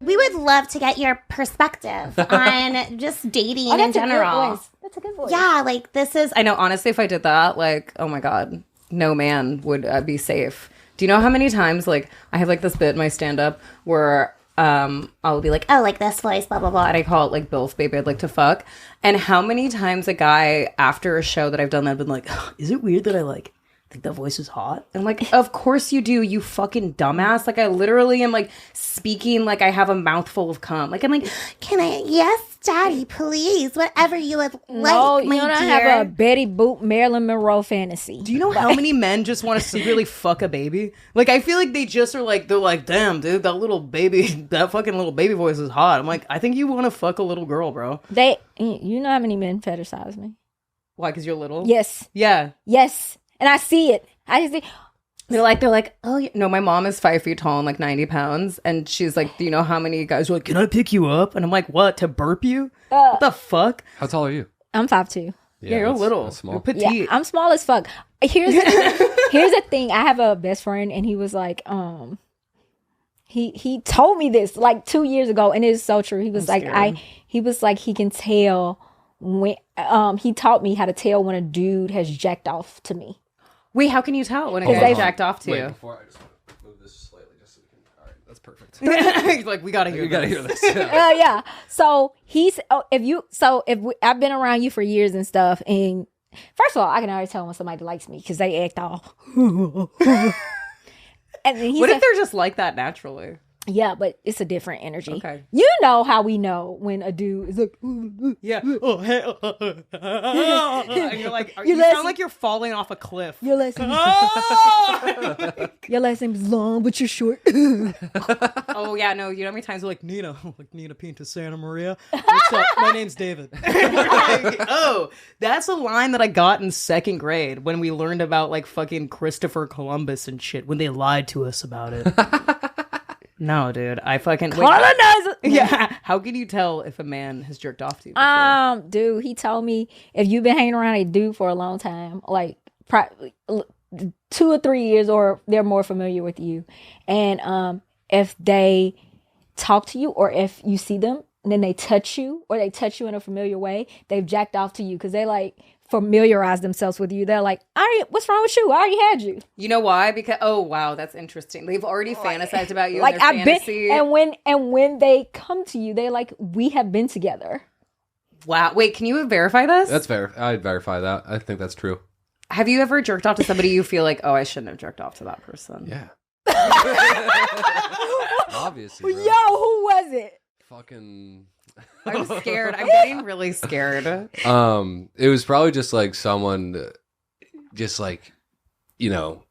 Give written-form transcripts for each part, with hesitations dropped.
We would love to get your perspective on just dating in general. That's a good voice. Yeah, like this is... I know, honestly, if I did that, like, oh my God, no man would be safe. Do you know how many times, like, I have, like, this bit in my stand-up where I'll be like, oh, like this voice, blah, blah, blah, and I call it, like, Bill's baby I'd like to fuck. And how many times a guy, after a show that I've done that, I've been like, oh, is it weird that I, like, think that voice is hot? And I'm like, of course you do, you fucking dumbass. Like, I literally am, like, speaking like I have a mouthful of cum. Like, I'm like, can I... Yes, daddy, please. Whatever you would like, No, my you don't dear. have a Betty Boop, Marilyn Monroe fantasy. do you know how many men just want to secretly fuck a baby? Like, I feel like they just are like, they're like, damn, dude, that little baby, that fucking little baby voice is hot. I'm like, I think you want to fuck a little girl, bro. You know how many men fetishize me? Why? Because you're little? Yes. Yeah. Yes. And I see it. I see. They're like, oh, yeah. No, my mom is 5 feet tall and like 90 pounds. And she's like, do you know how many guys are like, can I pick you up? And I'm like, what? To burp you? What the fuck? How tall are you? I'm 5'2". Yeah, you're little. That's small. You're petite. Yeah, I'm small as fuck. Here's the thing. I have a best friend, and he was like, he told me this like 2 years ago, and it is so true. He was he can tell when he taught me how to tell when a dude has jacked off to me. Wait, how can you tell when a guy jacked off to you? Before I just want to move this slightly just so we can. All right, that's perfect. Like, we gotta hear. You gotta hear this. Yeah. So I've been around you for years and stuff, and first of all, I can already tell when somebody likes me because they act all. And then What if they're just like that naturally? Yeah, but it's a different energy. Okay. You know how we know when a dude is like, Yeah. Oh, hey. And you're like, you sound like you're falling off a cliff. your lesson, your lesson is long, but you're short. Oh, yeah, no, you know how many times we're like, Nina, like Nina Pinta Santa Maria? What's up? My name's David. Like, oh, that's a line that I got in second grade when we learned about like fucking Christopher Columbus and shit, when they lied to us about it. No, dude, I fucking Colonizer. Yeah, how can you tell if a man has jerked off to you before? Dude, he told me if you've been hanging around a dude for a long time, like 2 or 3 years, or they're more familiar with you, and if they talk to you, or if you see them and then they touch you, or they touch you in a familiar way, they've jacked off to you because they like familiarize themselves with you. They're like, what's wrong with you? I already had you. You know why? Because wow, that's interesting. They've already fantasized about you. Like, in their I've fantasy. been, and when they come to you, they like, we have been together. Wow. Wait, can you verify this? That's fair. I'd verify that. I think that's true. Have you ever jerked off to somebody you feel like, oh, I shouldn't have jerked off to that person? Yeah. Obviously. Bro. Yo, who was it? Fucking. I'm scared. I'm getting really scared. It was probably just like someone, just like, you know,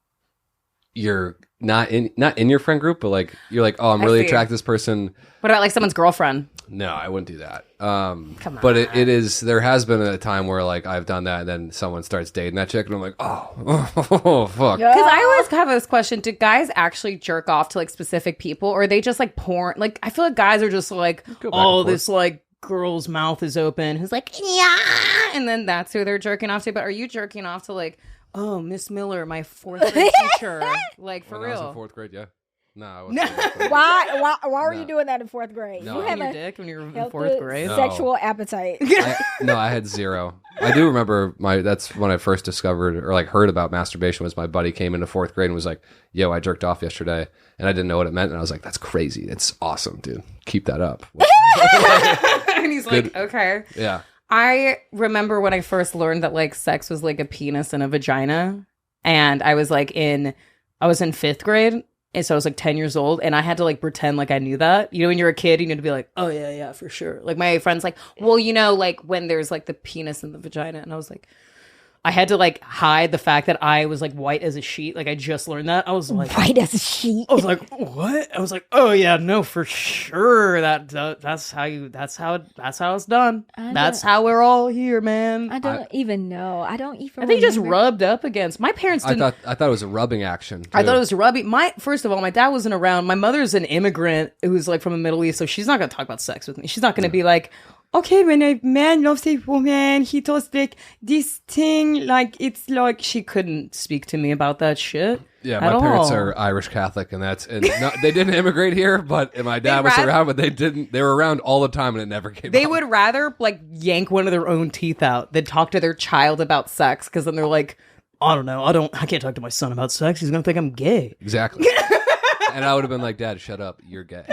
you're not in your friend group, but like you're like, oh, I'm really attracted to this person. What about like someone's girlfriend? No, I wouldn't do that. Come on. But it is. There has been a time where like I've done that, and then someone starts dating that chick, and I'm like, oh fuck. Because I always have this question: do guys actually jerk off to like specific people, or are they just like porn? Like, I feel like guys are just like, oh, this like girl's mouth is open, who's like, yeah, and then that's who they're jerking off to. But are you jerking off to like, oh, Miss Miller, my fourth grade teacher, like for when real? I was in fourth grade, yeah. No, I wasn't. Why were you doing that in fourth grade? No. You have your a dick when you were in fourth grade? No. sexual appetite. I had zero. I do remember that's when I first discovered or like heard about masturbation. Was my buddy came into fourth grade and was like, yo, I jerked off yesterday, and I didn't know what it meant, and I was like, that's crazy. It's awesome, dude. Keep that up. And he's like, okay. Yeah. I remember when I first learned that like sex was like a penis and a vagina, and I was in fifth grade. And so I was like 10 years old, and I had to like pretend like I knew that. You know, when you're a kid, you need to be like, oh yeah, for sure. Like my friend's like, well, you know, like when there's like the penis and the vagina. And I was like, I had to like hide the fact that I was like white as a sheet. Like I just learned that. I was like, white as a sheet. I was like, what? I was like, oh yeah, no, for sure. That's how it's done. That's how we're all here, man. I don't even know. I don't even. I think just rubbed up against. My parents didn't. I thought it was a rubbing action. Too. I thought it was rubbing. First of all, my dad wasn't around. My mother's an immigrant who's like from the Middle East, so she's not gonna talk about sex with me. She's not gonna be like, okay, when a man loves a woman, he does like this thing, like it's like she couldn't speak to me about that shit. Yeah, my parents are Irish Catholic, and they didn't immigrate here, but my dad was around, but they didn't. They were around all the time, and it never came. They would rather like yank one of their own teeth out than talk to their child about sex, because then they're like, I don't know, I can't talk to my son about sex. He's gonna think I'm gay. Exactly. And I would have been like, Dad, shut up, you're gay.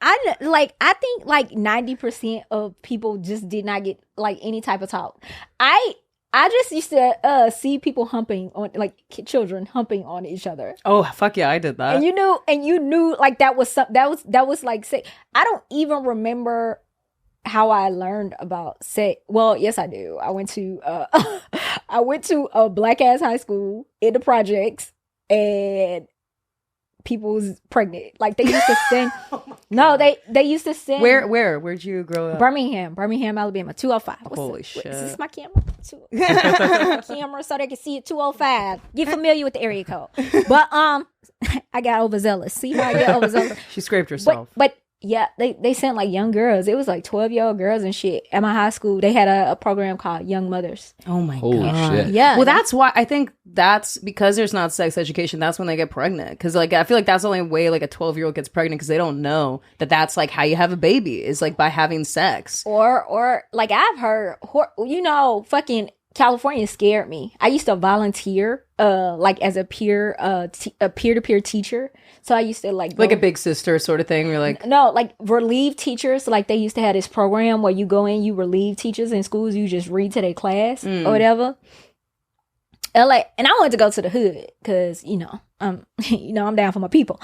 I think like 90% of people just did not get like any type of talk. I just used to see people humping on, like, children humping on each other. Oh fuck yeah, I did that. And you knew like that was like, say, I don't even remember how I learned about sex. Well, yes, I do. I went to a black ass high school in the projects, and people was pregnant. Like they used to send. They used to send. Where'd you grow up? Birmingham, Alabama, 205. Holy shit! Is this my camera? My camera, so they can see it. 205. Get familiar with the area code. But I got overzealous. See how I get overzealous? She scraped herself. But yeah, they sent like young girls. It was like 12-year-old girls and shit. At my high school, they had a program called Young Mothers. Oh my Holy god! shit. Yeah. Well, that's why I think that's because there's not sex education. That's when they get pregnant. Because like I feel like that's the only way like a 12-year-old gets pregnant, because they don't know that that's like how you have a baby is like by having sex. Or like I've heard, fucking California scared me. I used to volunteer, like as a peer-to-peer teacher. So I used to like a big sister sort of thing. We're like, no, like relieve teachers. Like they used to have this program where you go in, you relieve teachers in schools. You just read to their class or whatever. LA, and I wanted to go to the hood because I'm down for my people.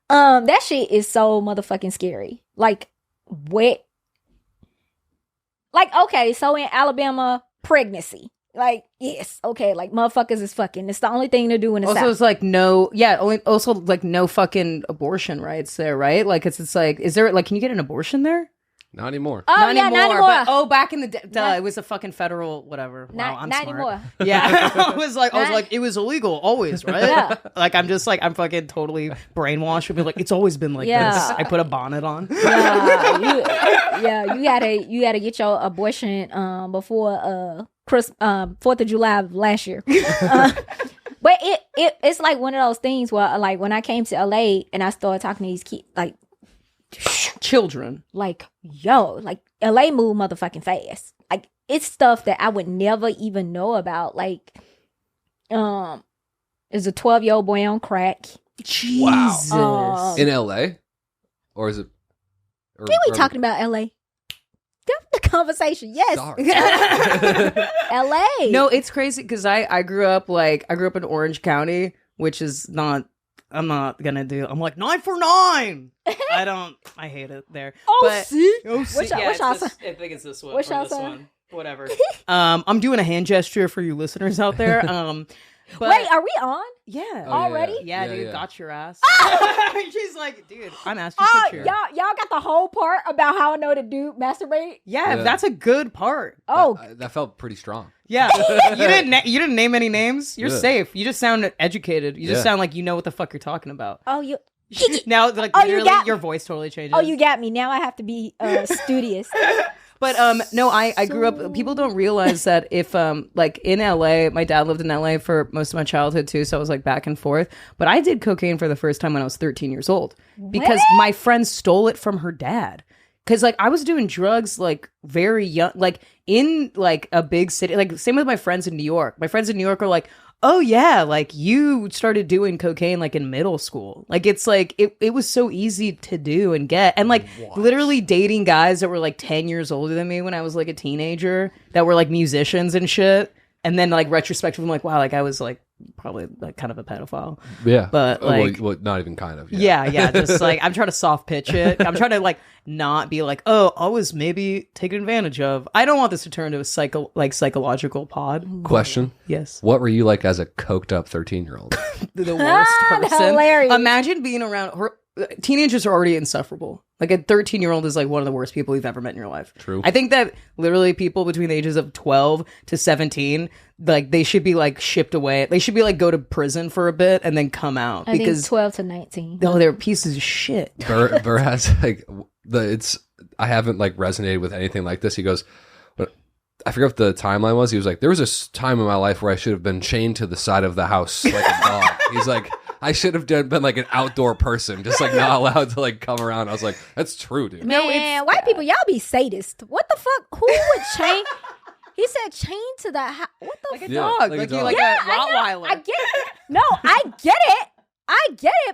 That shit is so motherfucking scary. Like wet. Like okay, so in Alabama, pregnancy. Like, yes, okay, like motherfuckers is fucking. It's the only thing to do in the South. Also, it's like also like no fucking abortion rights there, right? Like it's like, is there like, can you get an abortion there? Not anymore. Oh, not yeah, anymore. not anymore. But back in the day, it was a fucking federal whatever. Wow, I'm not smart. anymore. Yeah, I was like, it was illegal always, right? Yeah. Like I'm fucking totally brainwashed. I'd be like, it's always been like Yeah. this. I put a bonnet on. You gotta get your abortion before 4th of July of last year. But it's like one of those things where like when I came to LA and I started talking to these kids, like children, like yo, like LA move motherfucking fast. Like it's stuff that I would never even know about. Like there's a 12-year-old boy on crack. Jesus. In LA, or is it? We talking about LA. The conversation, yes. LA. No, it's crazy because I grew up in Orange County, which is not. I'm not gonna do. I'm like 9 for 9. I hate it there. See. What's y'all say? I think it's this one. What's y'all this say? one. Whatever. I'm doing a hand gesture for you listeners out there. But, wait, are we on? Yeah. Oh, already? Yeah, dude, yeah. got your ass. She's like, dude, I'm asking Oh, picture. y'all got the whole part about how I know to do masturbate? Yeah, Yeah. that's a good part. Oh, That felt pretty strong. Yeah, you didn't name any names. You're Yeah. safe. You just sound educated. You just Yeah. sound like you know what the fuck you're talking about. oh, you. Now, like Oh, you literally, got me. your voice totally changes. Oh, you got me. Now I have to be studious. But no, I grew up. People don't realize that if like in LA, my dad lived in LA for most of my childhood too, so I was like back and forth. But I did cocaine for the first time when I was 13 years old because my friend stole it from her dad. Because like I was doing drugs like very young, like in like a big city. Like same with my friends in New York. My friends in New York are like, oh yeah, like you started doing cocaine like in middle school. Like it's like it was so easy to do and get, and like literally dating guys that were like 10 years older than me when I was like a teenager that were like musicians and shit. And then like retrospectively, I'm like, wow, like I was like probably like kind of a pedophile. Yeah, But, like- well, not even kind of. Yeah, just like I'm trying to soft pitch it. I'm trying to like not be like, oh, I was maybe taken advantage of. I don't want this to turn into a psychological pod. Question: Yes. What were you like as a coked up 13-year-old? The worst person. Hilarious. Imagine being around her. Teenagers are already insufferable. Like a 13-year-old is like one of the worst people you've ever met in your life. True. I think that literally people between the ages of 12 to 17, like they should be like shipped away. They should be like go to prison for a bit and then come out I think because 12 to 19. they're pieces of shit. Burr has like it's I haven't like resonated with anything like this. He goes, but I forget what the timeline was. He was like, there was a time in my life where I should have been chained to the side of the house like a dog. He's like, I should have been like an outdoor person, just like not allowed to like come around. I was like, that's true, dude. Man, white people, y'all be sadist. What the fuck? Who would chain? He said chain to the house. What the fuck? Dog. like a Like you dog. like a Rottweiler. I get it. No, I get it.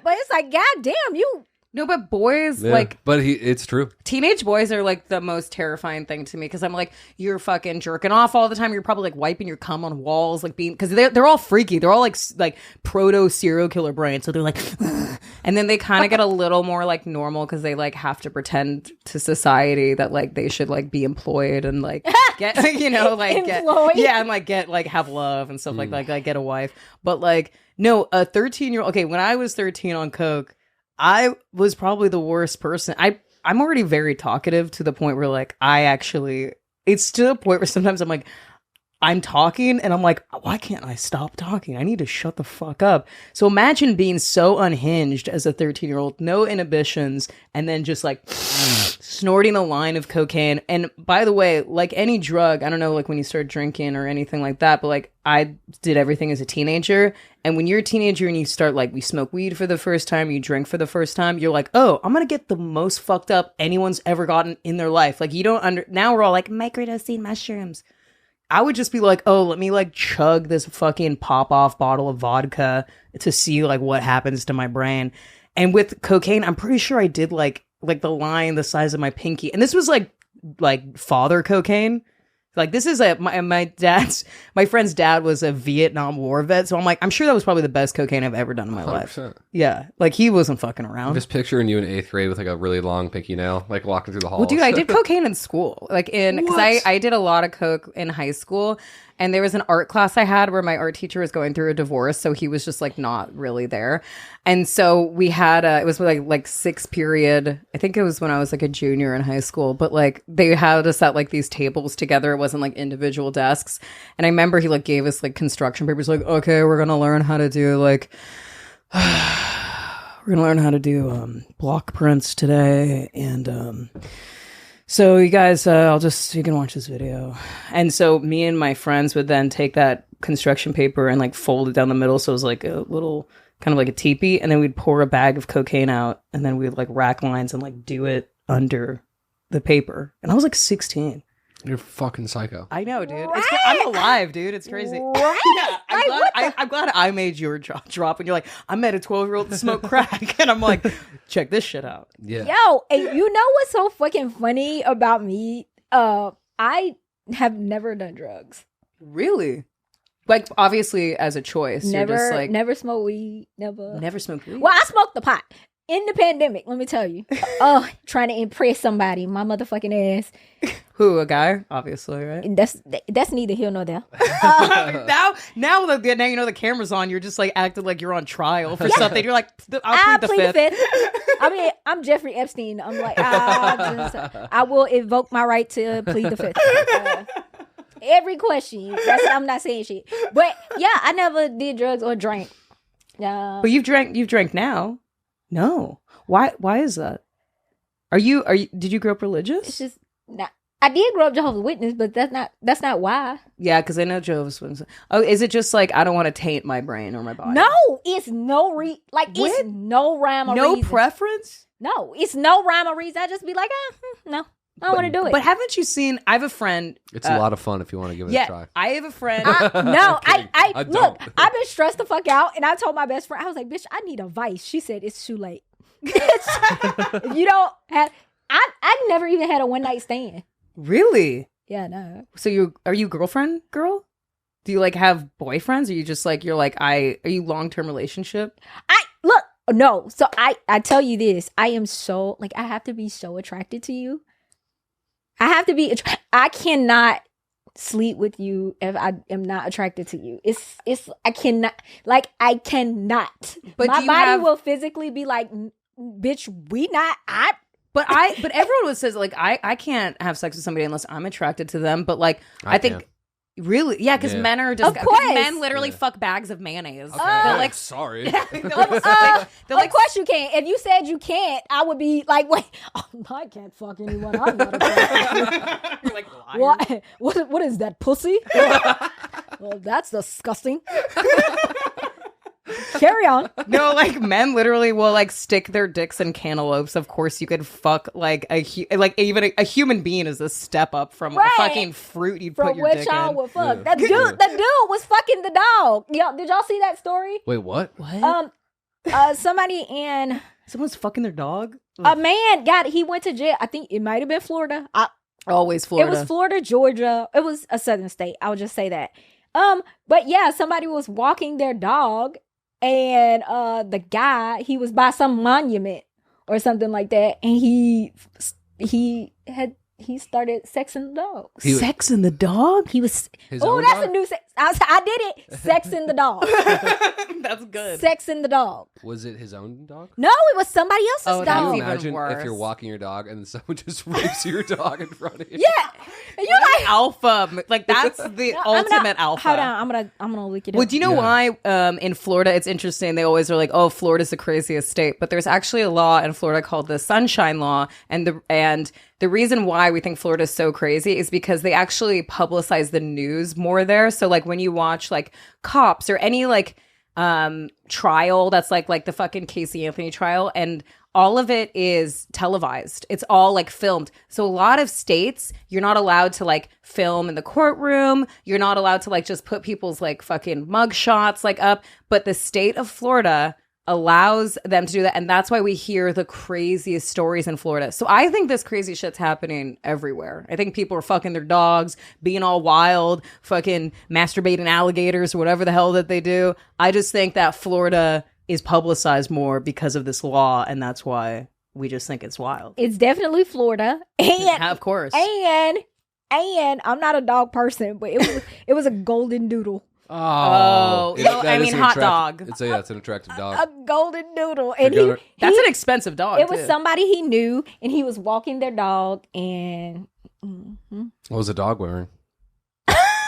But it's like, goddamn, you. No, but boys, Yeah, like, but it's true. teenage boys are like the most terrifying thing to me because I'm like, you're fucking jerking off all the time. You're probably like wiping your cum on walls, like being, because they're all freaky. They're all like proto serial killer brains. So they're like, ugh. And then they kind of get a little more like normal because they like have to pretend to society that like they should like be employed and like get, you know, like Employed. and like get like have love and stuff like get a wife. But like, no, a 13-year-old. Okay, when I was 13 on coke, I was probably the worst person. I'm already very talkative to the point where like it's to the point where sometimes I'm like, I'm talking and I'm like, why can't I stop talking? I need to shut the fuck up. So imagine being so unhinged as a 13-year-old, no inhibitions, and then just like snorting a line of cocaine. And by the way, like any drug, I don't know, like when you start drinking or anything like that, but like I did everything as a teenager. And when you're a teenager and you start like, we smoke weed for the first time, you drink for the first time, you're like, oh, I'm going to get the most fucked up anyone's ever gotten in their life. Like you don't now we're all like microdosing mushrooms. I would just be like, oh, let me like chug this fucking pop off bottle of vodka to see like what happens to my brain. And with cocaine, I'm pretty sure I did like the line the size of my pinky. And this was like father cocaine. Like this is my friend's dad was a Vietnam War vet. So I'm like, I'm sure that was probably the best cocaine I've ever done in my life. 100%. Yeah. Like he wasn't fucking around. I'm just picturing you in 8th grade with like a really long pinky nail, like walking through the halls. Well, dude, I did cocaine in school. Like because I did a lot of coke in high school. And there was an art class I had where my art teacher was going through a divorce. So he was just like not really there. And so we had, it was like 6th period. I think it was when I was like a junior in high school. But like they had us at like these tables together. It wasn't like individual desks. And I remember he like gave us like construction papers like, okay, we're going to learn how to do like, we're going to learn how to do block prints today. And, so you guys, you can watch this video. And so me and my friends would then take that construction paper and like fold it down the middle. So it was like a little, kind of like a teepee. And then we'd pour a bag of cocaine out and then we'd like rack lines and like do it under the paper. And I was like 16. You're fucking psycho. I know, dude. I'm alive, dude. It's crazy. Right? Yeah, I'm glad I made your drop and you're like, I met a 12-year-old to smoke crack. And I'm like, check this shit out. Yeah. Yo, and you know what's so fucking funny about me? I have never done drugs. Really? Like, obviously, as a choice. You're just like, never smoked weed. Never smoked weed. Well, I smoked the pot in the pandemic. Let me tell you. Trying to impress somebody, my motherfucking ass. Who? A guy? Obviously, right? That's neither here nor there. Now you know the camera's on. You're just like acting like you're on trial for something. You're like, I'll plead the fifth. I mean, I'm Jeffrey Epstein. I'm like, I will invoke my right to plead the fifth. Every question. I'm not saying shit, but yeah, I never did drugs or drank. But you've drank now. No. Why is that? Did you grow up religious? It's just not. I did grow up Jehovah's Witness, but that's not why. Yeah, because I know Jehovah's Witness. Oh, is it just like I don't want to taint my brain or my body? No, it's no it's no rhyme or reason. No preference? No, it's no rhyme or reason. I just be like, no, I don't want to do it. But haven't you seen? I have a friend. It's a lot of fun if you want to give it a try. I have a friend. I look. I've been stressed the fuck out, and I told my best friend, I was like, "Bitch, I need a vice." She said, "It's too late." If you don't have, I never even had a one night stand. Really? Yeah, no. So are you girlfriend girl? Do you like have boyfriends? Or you just like are you long-term relationship? No. So I tell you this, I am so like I have to be so attracted to you. I cannot sleep with you if I am not attracted to you. I cannot. But my body will physically be like, bitch, we not. But everyone says like I can't have sex with somebody unless I'm attracted to them. But like I think Really? Yeah, because Yeah. men are just. Of course. Men literally fuck bags of mayonnaise. Okay, They're like, sorry. they're Of course you can. If you said you can't, I would be like, wait, I can't fuck anyone. I'm not a person. you're like, liar. What is that, pussy? Well, that's disgusting. Carry on. No, like men literally will like stick their dicks in cantaloupes. Of course, you could fuck like even a human being is a step up from Right. a fucking fruit you'd From put your what dick y'all in. would fuck. Yeah. The dude was fucking the dog. Did y'all see that story? Wait, what? Somebody in Someone's fucking their dog. a man he went to jail. I think it might have been Florida. Always Florida. It was Florida, Georgia. It was a southern state. I'll just say that. But yeah, somebody was walking their dog, and the guy, he was by some monument or something like that, and he started sexing the dog. Sexing the dog? He was. His Oh, own that's dog? a new sex. I did it. Sexing the dog. That's good. Sexing the dog. Was it his own dog? No, it was somebody else's Oh, Can that's you dog. even imagine worse. if you're walking your dog and then someone just rapes your dog in front of you? Yeah, and you're like, Alpha. Like that's the ultimate alpha. Hold on, I'm gonna look it up. Well, do you know Yeah. why in Florida it's interesting? They always are like, "Oh, Florida's the craziest state," but there's actually a law in Florida called the Sunshine Law, and the reason why we think Florida is so crazy is because they actually publicize the news more there. So like when you watch like cops or any like trial that's like the fucking Casey Anthony trial, and all of it is televised. It's all like filmed. So a lot of states, you're not allowed to like film in the courtroom. You're not allowed to like just put people's like fucking mug shots like up. But the state of Florida allows them to do that. And that's why we hear the craziest stories in Florida. So I think this crazy shit's happening everywhere. I think people are fucking their dogs, being all wild, fucking masturbating alligators or whatever the hell that they do. I just think that Florida is publicized more because of this law, and that's why we just think it's wild. It's definitely Florida, and Of course. and I'm not a dog person, but it was a golden doodle, Oh, no, that I is mean an hot attract- dog. It's an attractive dog. a golden doodle, and You're gonna- That's an expensive dog. it was too. somebody he knew, and he was walking their dog, and What was the dog wearing?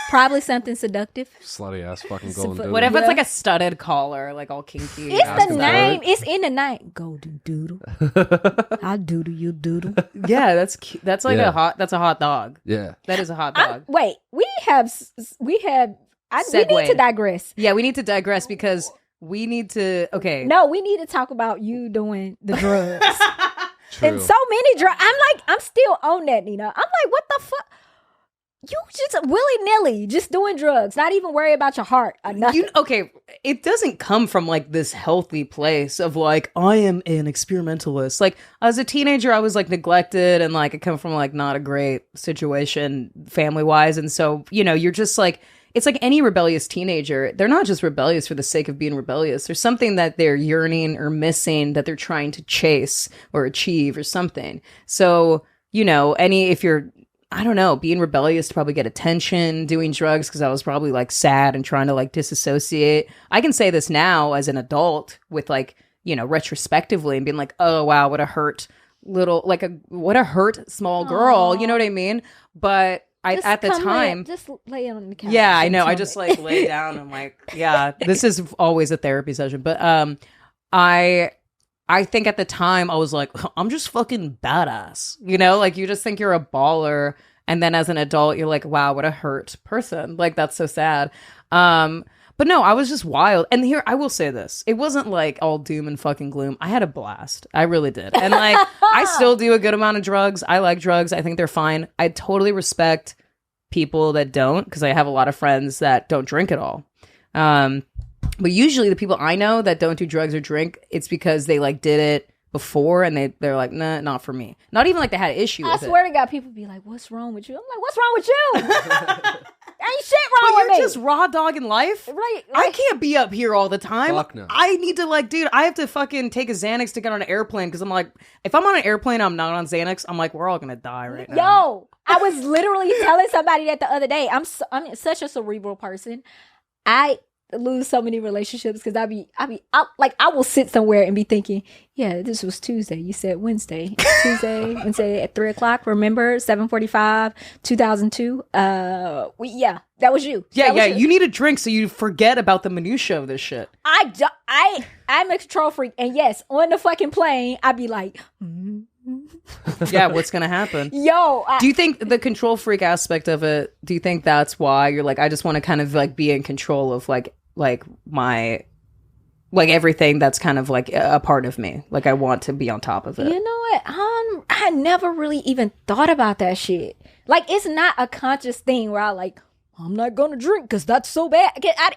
probably something seductive. Slutty ass fucking golden doodle. What if Yeah. it's like a studded collar, like all kinky? It's Ask the him name. for it. It's in the name. Golden doodle. I'll doodle you doodle. Yeah, that's cute. That's like Yeah. that's a hot dog. Yeah. That is a hot dog. Wait, we need Segue. to digress. Yeah, we need to digress because we need to. Okay. No, we need to talk about you doing the drugs. True. And so many drugs. I'm still on that, Nina. I'm like, what the fuck? You just willy-nilly just doing drugs, not even worry about your heart or nothing. Okay, it doesn't come from like this healthy place of like I am an experimentalist. Like as a teenager, I was like neglected and like I come from like not a great situation family wise, and so you're just like it's like any rebellious teenager. They're not just rebellious for the sake of being rebellious. There's something that they're yearning or missing that they're trying to chase or achieve or something. So if you're I don't know, being rebellious to probably get attention, doing drugs because I was probably like sad and trying to like disassociate. I can say this now as an adult with like, retrospectively and being like, oh, wow, what a hurt small girl. You know what I mean? But Just at the come time, just lay on the couch. yeah, I and know. tell I me. just like lay down and like, yeah, this is always a therapy session. But I think at the time I was like, I'm just fucking badass. Like you just think you're a baller. And then as an adult, you're like, wow, what a hurt person. Like, that's so sad. But no, I was just wild. And here, I will say this. It wasn't like all doom and fucking gloom. I had a blast. I really did. And like, I still do a good amount of drugs. I like drugs. I think they're fine. I totally respect people that don't because I have a lot of friends that don't drink at all. But usually the people I know that don't do drugs or drink, it's because they like did it before and they're like, nah, not for me. Not even like they had an issue I with swear it. to God, people be like, what's wrong with you? I'm like, what's wrong with you? Ain't shit But wrong with you're me. just raw dog in life. Right, I like- can't be up here all the time. Fuck no. I need to like, dude, I have to fucking take a Xanax to get on an airplane because I'm like, if I'm on an airplane, I'm not on Xanax. I'm like, we're all gonna die right now. Yo, I was literally telling somebody that the other day. I'm such a cerebral person. I lose so many relationships because I will sit somewhere and be thinking, yeah, this was Tuesday. You said Wednesday. It's Wednesday at 3:00. Remember 7:45, 2002. That was you. Yeah, That was you need a drink so you forget about the minutia of this shit. I'm a control freak, and yes, on the fucking plane, I'd be like, Yeah, what's gonna happen? yo. Do you think the control freak aspect of it? Do you think that's why you're like, I just want to kind of like be in control of like my everything that's kind of like a part of me. Like I want to be on top of it. You know what? I never really even thought about that shit. Like it's not a conscious thing where I'm not gonna drink because that's so bad. I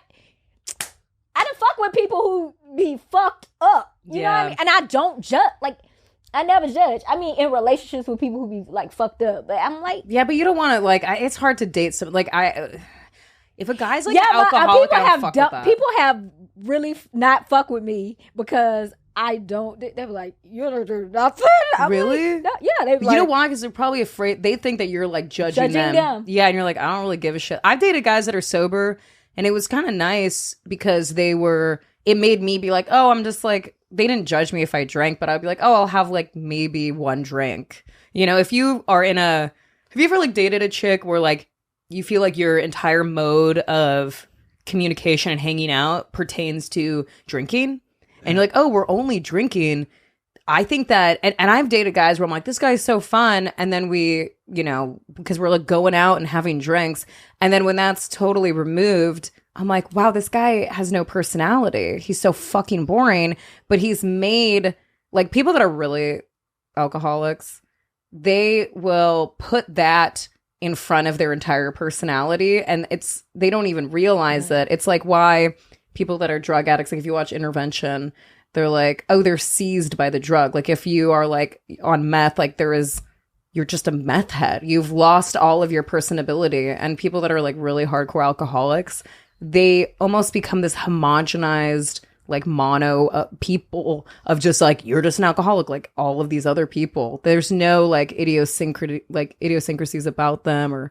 didn't fuck with people who be fucked up. You know what I mean? And I don't judge. Like I never judge. I mean, in relationships with people who be like fucked up, but I'm like, yeah, but you don't want to like. it's hard to date some like if a guy's like an alcoholic, I don't fuck with that. People have really not fuck with me because I don't. They were like, you don't do nothing. I'm really? Like, yeah. They you know why? Because they're probably afraid. They think that you're like judging them. Yeah, and you're like, I don't really give a shit. I've dated guys that are sober, and it was kind of nice because they were. It made me be like, oh, I'm just like. They didn't judge me if I drank, but I'd be like, oh, I'll have like maybe one drink. You know, if you are have you ever like dated a chick where like you feel like your entire mode of communication and hanging out pertains to drinking? And you're like, oh, we're only drinking. I think that, and I've dated guys where I'm like, this guy's so fun. And then we, you know, because we're like going out and having drinks. And then when that's totally removed, I'm like, wow, this guy has no personality. He's so fucking boring. But he's made, like, people that are really alcoholics, they will put that in front of their entire personality. And they don't even realize that. It's like why people that are drug addicts, like if you watch Intervention, they're like, oh, they're seized by the drug. Like if you are like on meth, like you're just a meth head. You've lost all of your personability. And people that are like really hardcore alcoholics, they almost become this homogenized like mono people of just like, you're just an alcoholic like all of these other people. There's no like idiosyncrasies about them, or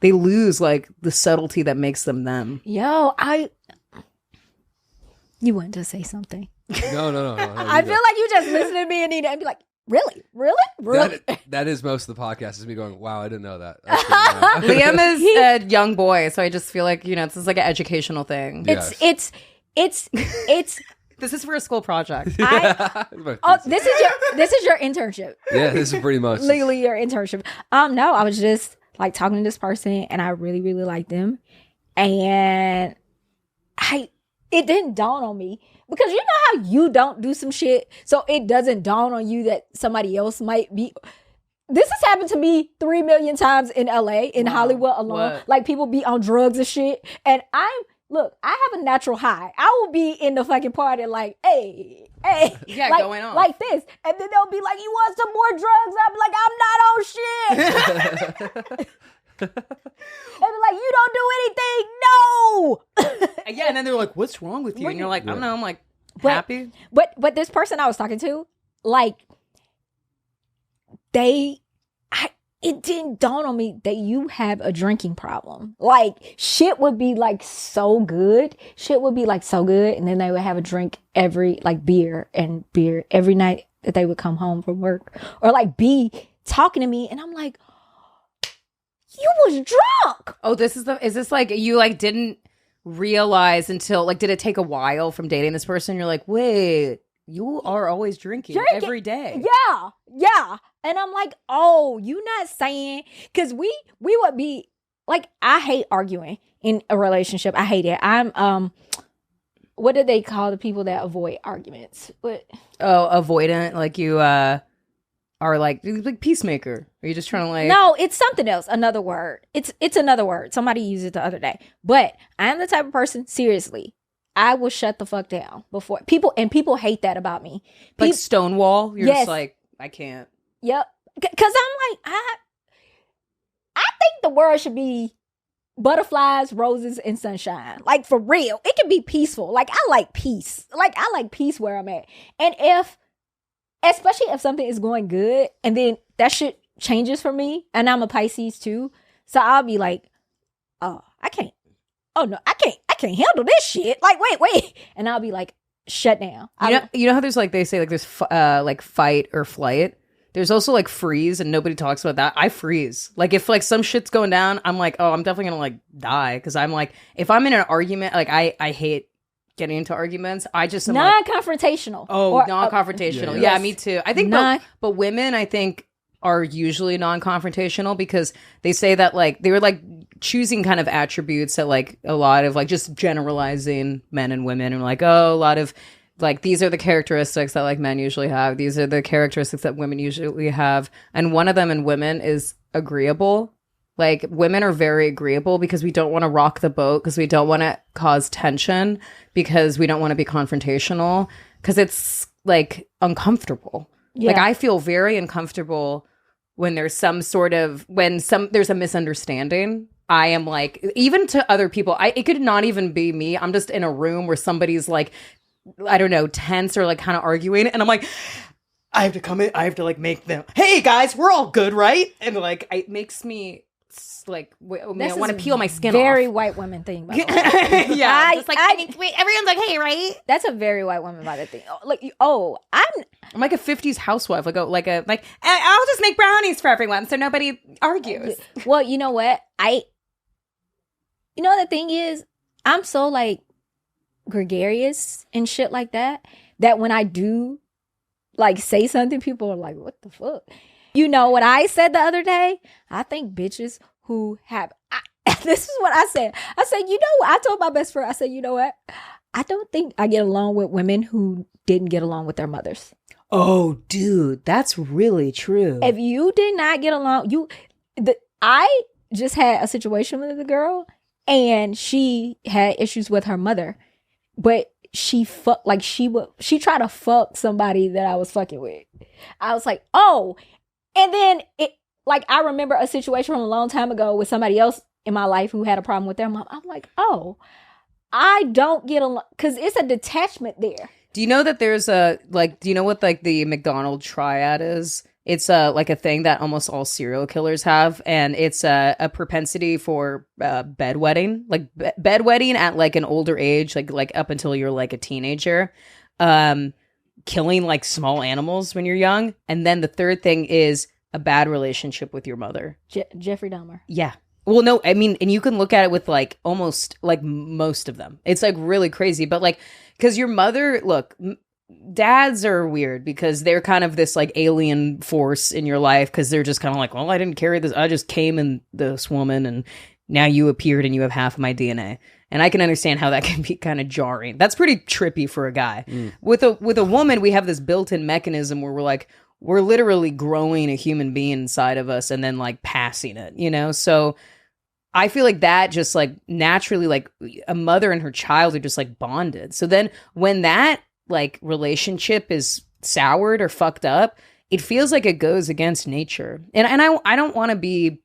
they lose like the subtlety that makes them them. Yo, you wanted to say something. No. I feel like you just listen to me and be like, really? That is most of the podcast is me going, wow, I didn't know that. Liam is a young boy, so I just feel like, you know, this is like an educational thing. Yes. It's This is for a school project. This is your internship. Yeah, this is pretty much legally your internship. No, I was just like talking to this person and I really, really liked them. And it didn't dawn on me. Because you know how you don't do some shit, so it doesn't dawn on you that somebody else might be. This has happened to me 3 million times in LA, in Hollywood alone. What? Like people be on drugs and shit. And I have a natural high. I will be in the fucking party like, hey. Yeah, like, going on. Like this. And then they'll be like, you want some more drugs? I'm like, I'm not on shit. They'll be like, you don't do anything. No. Yeah, and then they're like, what's wrong with you? And you're like, I don't know. I'm like, happy. But this person I was talking to, like, it didn't dawn on me that you have a drinking problem. Like, shit would be like so good. And then they would have a drink beer every night that they would come home from work. Or like be talking to me. And I'm like, you was drunk. Oh, is this like you like didn't realize until like, did it take a while from dating this person? You're like, wait, you are always drinking every day. Yeah. And I'm like, oh, you not saying, because we would be like, I hate arguing in a relationship. I hate it. I'm, what do they call the people that avoid arguments? What? Oh, avoidant. Like you, are like peacemaker. Are you just trying to like? No, it's something else. Another word. It's another word. Somebody used it the other day. But I'm the type of person, seriously, I will shut the fuck down before people hate that about me. Like Stonewall. You're just like, I can't. Yep. Cause I'm like, I think the world should be butterflies, roses, and sunshine. Like for real. It can be peaceful. Like I like peace. Like I like peace where I'm at. And especially if something is going good and then that shit changes for me, and I'm a Pisces too, so I'll be like, oh, I can't. Oh no, I can't can't handle this shit. Like, wait. And I'll be like, shut down. You know how there's like, they say like there's like fight or flight. There's also like freeze, and nobody talks about that. I freeze. Like if like some shit's going down, I'm like, oh, I'm definitely gonna like die, because I'm like, if I'm in an argument, like I hate getting into arguments. I just am non-confrontational. Like, non-confrontational. Yeah, me too. I think, but women, I think, are usually non-confrontational, because they say that like they were like choosing kind of attributes that like a lot of like just generalizing men and women, and like, oh, a lot of like, these are the characteristics that like men usually have. These are the characteristics that women usually have. And one of them in women is agreeable. Like, women are very agreeable because we don't want to rock the boat, because we don't want to cause tension, because we don't want to be confrontational, because it's like uncomfortable. Yeah. Like, I feel very uncomfortable when there's some sort of, there's a misunderstanding. I am like, even to other people, it could not even be me. I'm just in a room where somebody's like, I don't know, tense or like kind of arguing, and I'm like, I have to come in, I have to like make them, hey guys, we're all good, right? And like, it makes me like, I want to peel my skin off. Very white women thing, by the way. Yeah, just like everyone's like, hey, right? That's a very white woman by the thing. I'm like a 50s housewife. Like I'll just make brownies for everyone so nobody argues. Well, you know what? The thing is, I'm so like gregarious and shit like that when I do like say something, people are like, what the fuck? You know what I said the other day? I think bitches who have this is what I said. I said, you know what? I told my best friend, I said, you know what? I don't think I get along with women who didn't get along with their mothers. Oh, dude, that's really true. If you did not get along, I just had a situation with a girl, and she had issues with her mother, but she tried to fuck somebody that I was fucking with. I was like, oh, and then I remember a situation from a long time ago with somebody else in my life who had a problem with their mom. I'm like, oh, I don't get along, because it's a detachment there. Do you know that there's do you know what like the McDonald triad is? It's like a thing that almost all serial killers have, and it's a propensity for bedwetting, like bedwetting at like an older age, like up until you're like a teenager, killing like small animals when you're young, and then the third thing is a bad relationship with your mother. Jeffrey Dahmer. Yeah. Well, no, I mean, and you can look at it with like almost like most of them. It's like really crazy, but like, because your mother, look, dads are weird because they're kind of this like alien force in your life, because they're just kind of like, well, I didn't carry this, I just came in this woman, and now you appeared and you have half of my DNA. And I can understand how that can be kind of jarring. That's pretty trippy for a guy. With a woman, we have this built-in mechanism where we're literally growing a human being inside of us and then like passing it, you know? So I feel like that just like naturally, like a mother and her child are just like bonded. So then when that like relationship is soured or fucked up, it feels like it goes against nature. And I don't want to be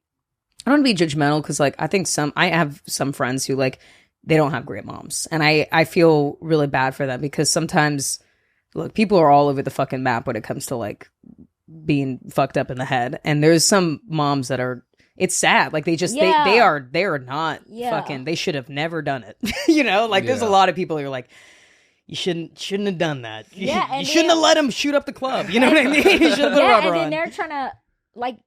judgmental, because like I have some friends who like, they don't have great moms, and I feel really bad for them, because sometimes, look, people are all over the fucking map when it comes to like being fucked up in the head, and there's some moms that are, it's sad, like they just they are not fucking, they should have never done it. You know, like there's a lot of people who are like, you shouldn't have done that. You shouldn't have let him shoot up the club. You know what I mean? You should have put rubber on. And then they're trying to like,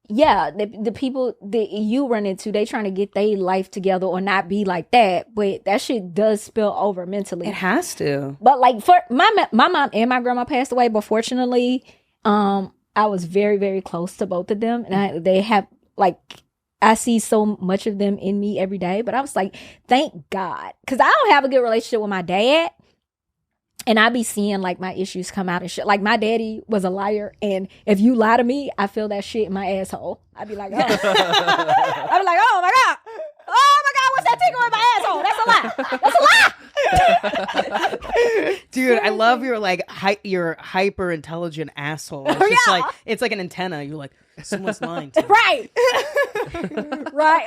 the people that you run into, they trying to get their life together or not be like that, but that shit does spill over mentally. It has to. But like, for my mom and my grandma passed away, but fortunately, I was very, very close to both of them, and they have like, I see so much of them in me every day. But I was like, thank God, because I don't have a good relationship with my dad. And I be seeing like my issues come out and shit. Like, my daddy was a liar, and if you lie to me, I feel that shit in my asshole. I'd be like, oh. I'd be like, oh my God, what's that tickle in my asshole? That's a lie. Dude, I love your like your hyper intelligent asshole. It's just like, it's like an antenna. You're like, someone's lying to me. Right. Right.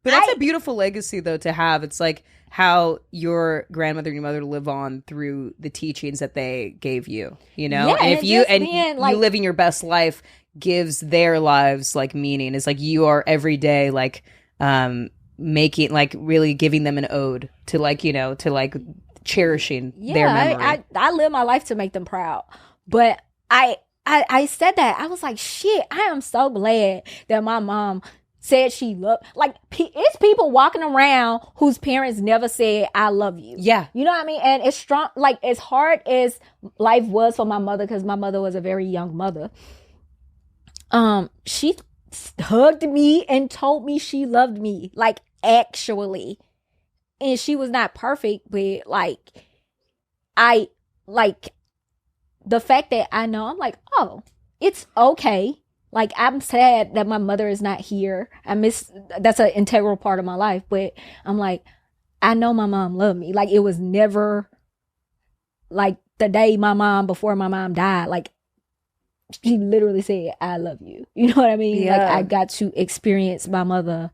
But that's a beautiful legacy though to have. It's like how your grandmother and your mother live on through the teachings that they gave you, you know? Yeah, and if you living your best life gives their lives like meaning. It's like you are every day like making like really giving them an ode to like, you know, to like cherishing their memory. I live my life to make them proud. But I said that. I was like, shit, I am so glad that my mom said she loved, like, it's people walking around whose parents never said, I love you. Yeah. You know what I mean? And it's strong, like, as hard as life was for my mother, because my mother was a very young mother, she hugged me and told me she loved me, like, actually. And she was not perfect, but, like, the fact that I know, I'm like, oh, it's okay. Like, I'm sad that my mother is not here. That's an integral part of my life. But I'm like, I know my mom loved me. Like, it was never like the day before my mom died. Like, she literally said, I love you. You know what I mean? Yeah. Like, I got to experience my mother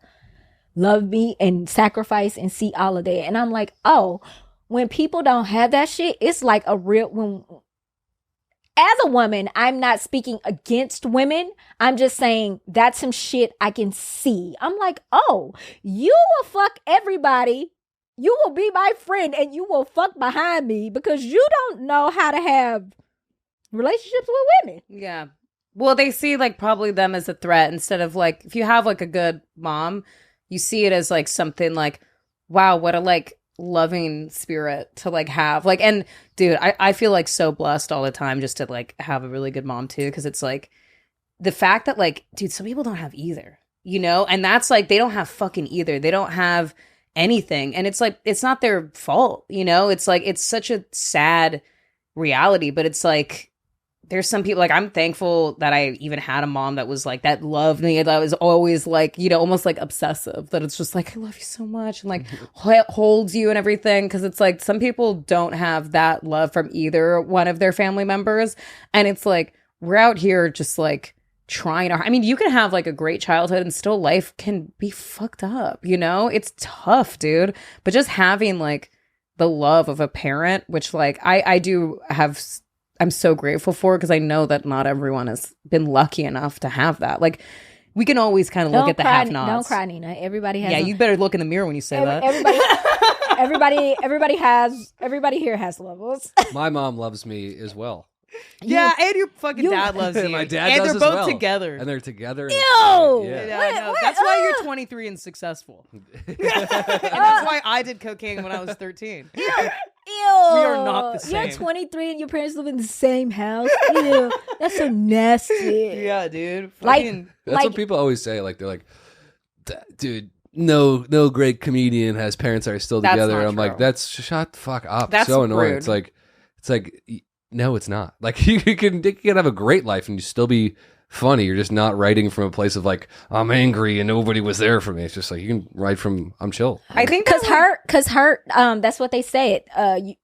love me and sacrifice and see all of that. And I'm like, oh, when people don't have that shit, it's like a real, as a woman, I'm not speaking against women. I'm just saying that's some shit I can see. I'm like, oh, you will fuck everybody. You will be my friend and you will fuck behind me because you don't know how to have relationships with women. Yeah. Well, they see like probably them as a threat instead of like, if you have like a good mom, you see it as like something like, wow, what a like loving spirit to like have. Like, and dude, I feel like so blessed all the time just to like have a really good mom too, because it's like the fact that like, dude, some people don't have either, you know? And that's like, they don't have fucking either. They don't have anything. And it's like, it's not their fault, you know? It's like, it's such a sad reality, but it's like, there's some people, like, I'm thankful that I even had a mom that was like, that loved me, that was always like, you know, almost like obsessive, that it's just like, I love you so much, and like holds you and everything. Cause it's like, some people don't have that love from either one of their family members. And it's like, we're out here just like trying to, I mean, you can have like a great childhood and still life can be fucked up, you know? It's tough, dude. But just having like the love of a parent, which like I do have, I'm so grateful for, because I know that not everyone has been lucky enough to have that. Like, we can always kind of look at the have-nots. Don't cry, Nina. Everybody has. Yeah, you better look in the mirror when you say that. Everybody here has levels. My mom loves me as well. Yeah, and your fucking dad loves you. My dad and does they're as both well. together. And they're together. Ew! Yeah. Yeah, I know. That's why you're 23 and successful. And that's why I did cocaine when I was 13. Ew. We are not the same. You're 23 and your parents live in the same house. Ew. That's so nasty. Yeah, dude. Like, That's what people always say. Like, they're like, dude, no great comedian has parents that are still That's together. not I'm like, true. shut the fuck up. That's so annoying. rude. It's like, no, it's not. Like, you can have a great life and you still be funny. You're just not writing from a place of like, I'm angry and nobody was there for me. It's just like, you can write from, I'm chill. I think because hurt. That's what they said.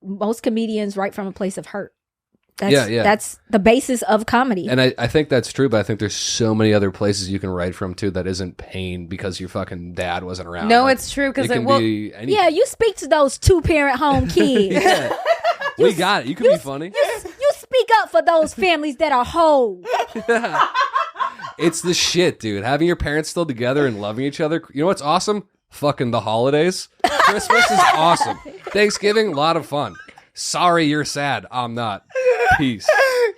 Most comedians write from a place of hurt. That's the basis of comedy. And I think that's true, but I think there's so many other places you can write from too that isn't pain because your fucking dad wasn't around. No, like, it's true, because it can be anything. Yeah, you speak to those 2-parent home kids. Yeah. We got it. You can be funny. You speak up for those families that are whole. It's the shit, dude. Having your parents still together and loving each other. You know what's awesome? Fucking the holidays. Christmas is awesome. Thanksgiving, a lot of fun. Sorry you're sad. I'm not. Peace.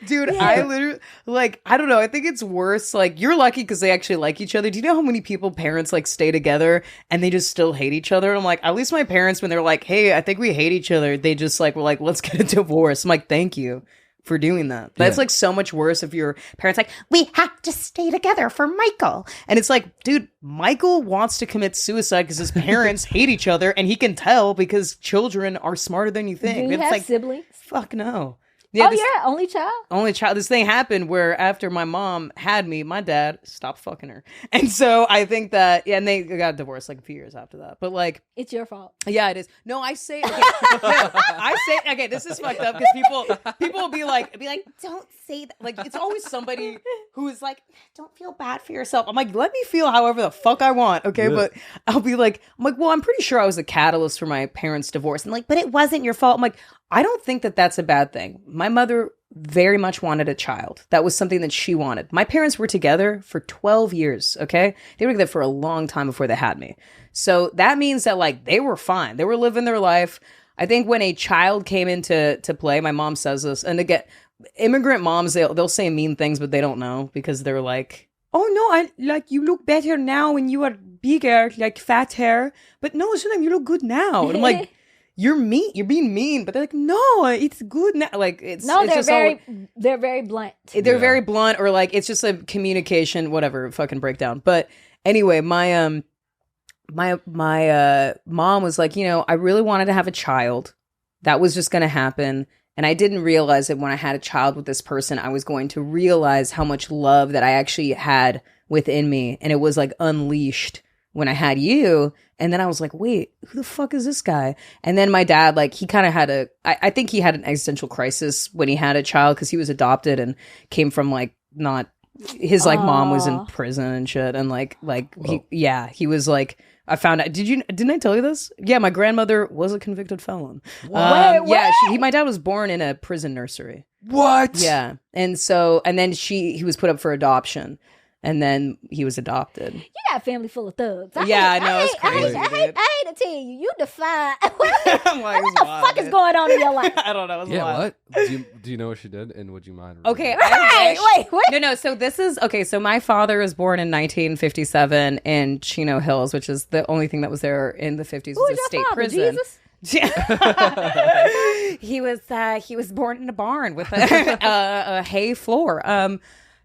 Dude, I literally, like, I don't know. I think it's worse. Like, you're lucky because they actually like each other. Do you know how many parents, like, stay together and they just still hate each other? I'm like, at least my parents, when they're like, hey, I think we hate each other, they just, like, were like, let's get a divorce. I'm like, thank you for doing that. That's, like, so much worse if your parents, like, we have to stay together for Michael. And it's like, dude, Michael wants to commit suicide because his parents hate each other, and he can tell because children are smarter than you think. Do you it's have like, siblings? fuck no. Yeah, only child? Only child. This thing happened where after my mom had me, my dad stopped fucking her. And so I think that, yeah, and they got divorced like a few years after that. But like, it's your fault. Yeah, it is. No, I say, okay, okay, this is fucked up because people will be like, don't say that. Like, it's always somebody who is like, don't feel bad for yourself. I'm like, let me feel however the fuck I want, okay? Yeah. But I'll be like, I'm like, well, I'm pretty sure I was the catalyst for my parents' divorce. And like, but it wasn't your fault. I'm like, I don't think that that's a bad thing. My mother very much wanted a child. That was something that she wanted. My parents were together for 12 years, okay? They were together for a long time before they had me. So that means that like they were fine. They were living their life. I think when a child came into play, my mom says this, and again, immigrant moms, they'll say mean things, but they don't know because they're like, oh no, I like you look better now when you are bigger, like fat hair. But no, sometimes you look good now. And I'm like, you're being mean. But they're like, no, it's good now. Like it's No, it's they're very blunt. they're very blunt, or like it's just a communication, whatever, fucking breakdown. But anyway, my mom was like, I really wanted to have a child. That was just going to happen. And I didn't realize that when I had a child with this person, I was going to realize how much love that I actually had within me. And it was like unleashed when I had you. And then I was like, wait, who the fuck is this guy? And then my dad, like, he kind of had I think he had an existential crisis when he had a child because he was adopted and came from like not, his like mom was in prison and shit. And like he was like, I found out. Didn't I tell you this? Yeah, my grandmother was a convicted felon. Wait, yeah, my dad was born in a prison nursery. What? Yeah, and then he was put up for adoption, and then he was adopted. You got a family full of thugs. Yeah, I know, it's crazy, I hate to tell you, you define. I'm like, What the fuck is going on in your life? I don't know. It's Yeah, wild. what? Do you know what she did? And would you mind? Okay, Wait. No. So this is okay. So my father was born in 1957 in Chino Hills, which is the only thing that was there in the 50s. Who was is a your state father, prison. Jesus? He was born in a barn with a hay floor.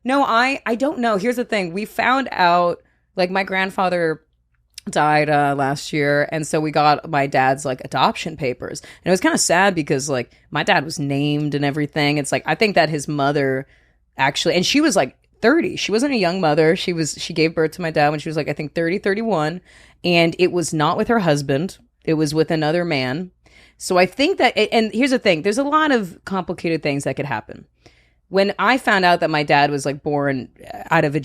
No, I don't know. Here's the thing. We found out, like, my grandfather died last year, and so we got my dad's like adoption papers, and it was kind of sad because like my dad was named and everything. It's like I think that his mother actually, and she was like 30. She wasn't a young mother. She gave birth to my dad when she was like I think 30, 31, and it was not with her husband. It was with another man. So I think that, and here's the thing, there's a lot of complicated things that could happen. When I found out that my dad was like born out of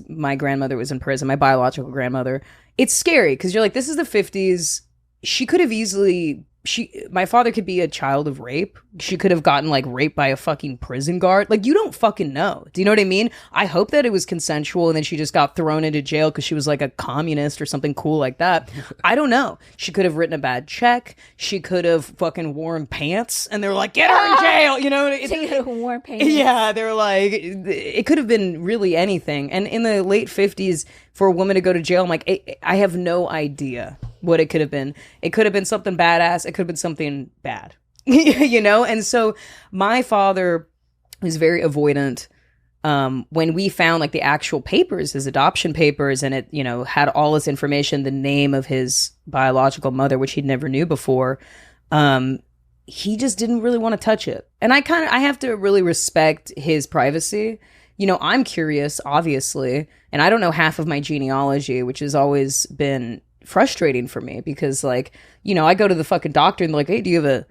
my grandmother was in prison, my biological grandmother, it's scary because you're like, this is the 50s. She could have easily, my father could be a child of rape. She could have gotten like raped by a fucking prison guard. Like, you don't fucking know. Do you know what I mean? I hope that it was consensual and then she just got thrown into jail because she was like a communist or something cool like that. I don't know. She could have written a bad check. She could have fucking worn pants and they were like, get her in jail. You know? She could have worn pants. Yeah, they're like, it could have been really anything. And in the late 50s, for a woman to go to jail, I'm like, I have no idea what it could have been. It could have been something badass. It could have been something bad, you know? And so my father was very avoidant. When we found like the actual papers, his adoption papers, and it, had all this information, the name of his biological mother, which he never knew before, he just didn't really want to touch it. And I have to really respect his privacy. I'm curious, obviously, and I don't know half of my genealogy, which has always been frustrating for me because, like, I go to the fucking doctor and they're like, hey, do you have a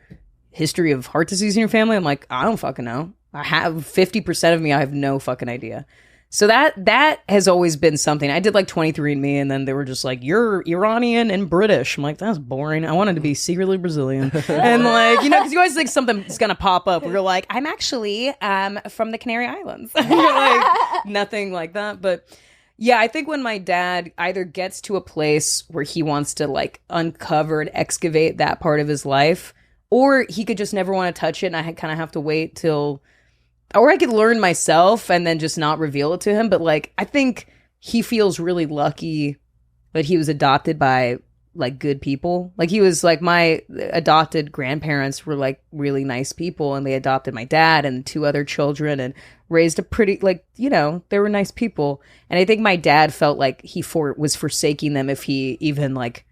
history of heart disease in your family? I'm like, I don't fucking know. I have 50% of me, I have no fucking idea. So that has always been something. I did like 23andMe, and then they were just like, you're Iranian and British. I'm like, that's boring. I wanted to be secretly Brazilian. And like, because you always think something's going to pop up where you're like, I'm actually from the Canary Islands. You're like, nothing like that. But yeah, I think when my dad either gets to a place where he wants to like uncover and excavate that part of his life, or he could just never want to touch it, and I kind of have to wait till... Or I could learn myself and then just not reveal it to him. But like, I think he feels really lucky that he was adopted by like good people. Like, he was like, my adopted grandparents were like really nice people, and they adopted my dad and 2 other children and raised a pretty, like, they were nice people. And I think my dad felt like he was forsaking them if he even like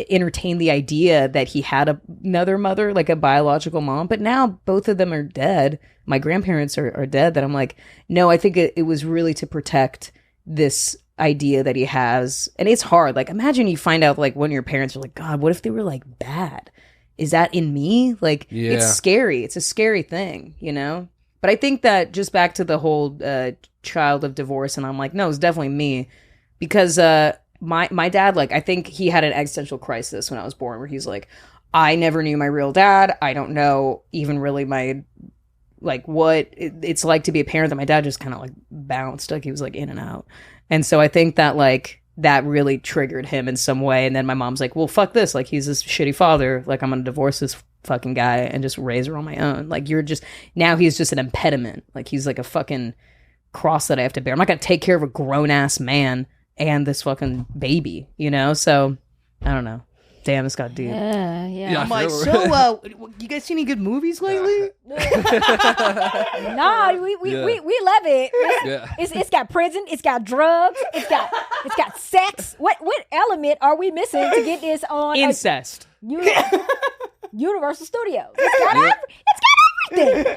entertained the idea that he had another mother, like a biological mom. But now both of them are dead. My grandparents are dead. That I'm like, no, I think it was really to protect this idea that he has. And it's hard. Like, imagine you find out like one of your parents are like, God, what if they were like bad? Is that in me? Like, It's scary. It's a scary thing, But I think that just back to the whole child of divorce, and I'm like, no, it's definitely me. Because my dad, like, I think he had an existential crisis when I was born, where he's like, I never knew my real dad. I don't know even really my, like, what it's like to be a parent. That my dad just kind of like bounced, like he was like in and out. And so I think that like that really triggered him in some way. And then my mom's like, well, fuck this. Like, he's this shitty father. Like, I'm going to divorce this fucking guy and just raise her on my own. Like, now he's just an impediment. Like, he's like a fucking cross that I have to bear. I'm not going to take care of a grown ass man and this fucking baby, you know? So I don't know. Damn, this got deep. Yeah. I'm like, so, you guys see any good movies lately? No, we love it. Yeah. It's got prison. It's got drugs. It's got sex. What element are we missing to get this on Incest. Universal Studios? It's got everything.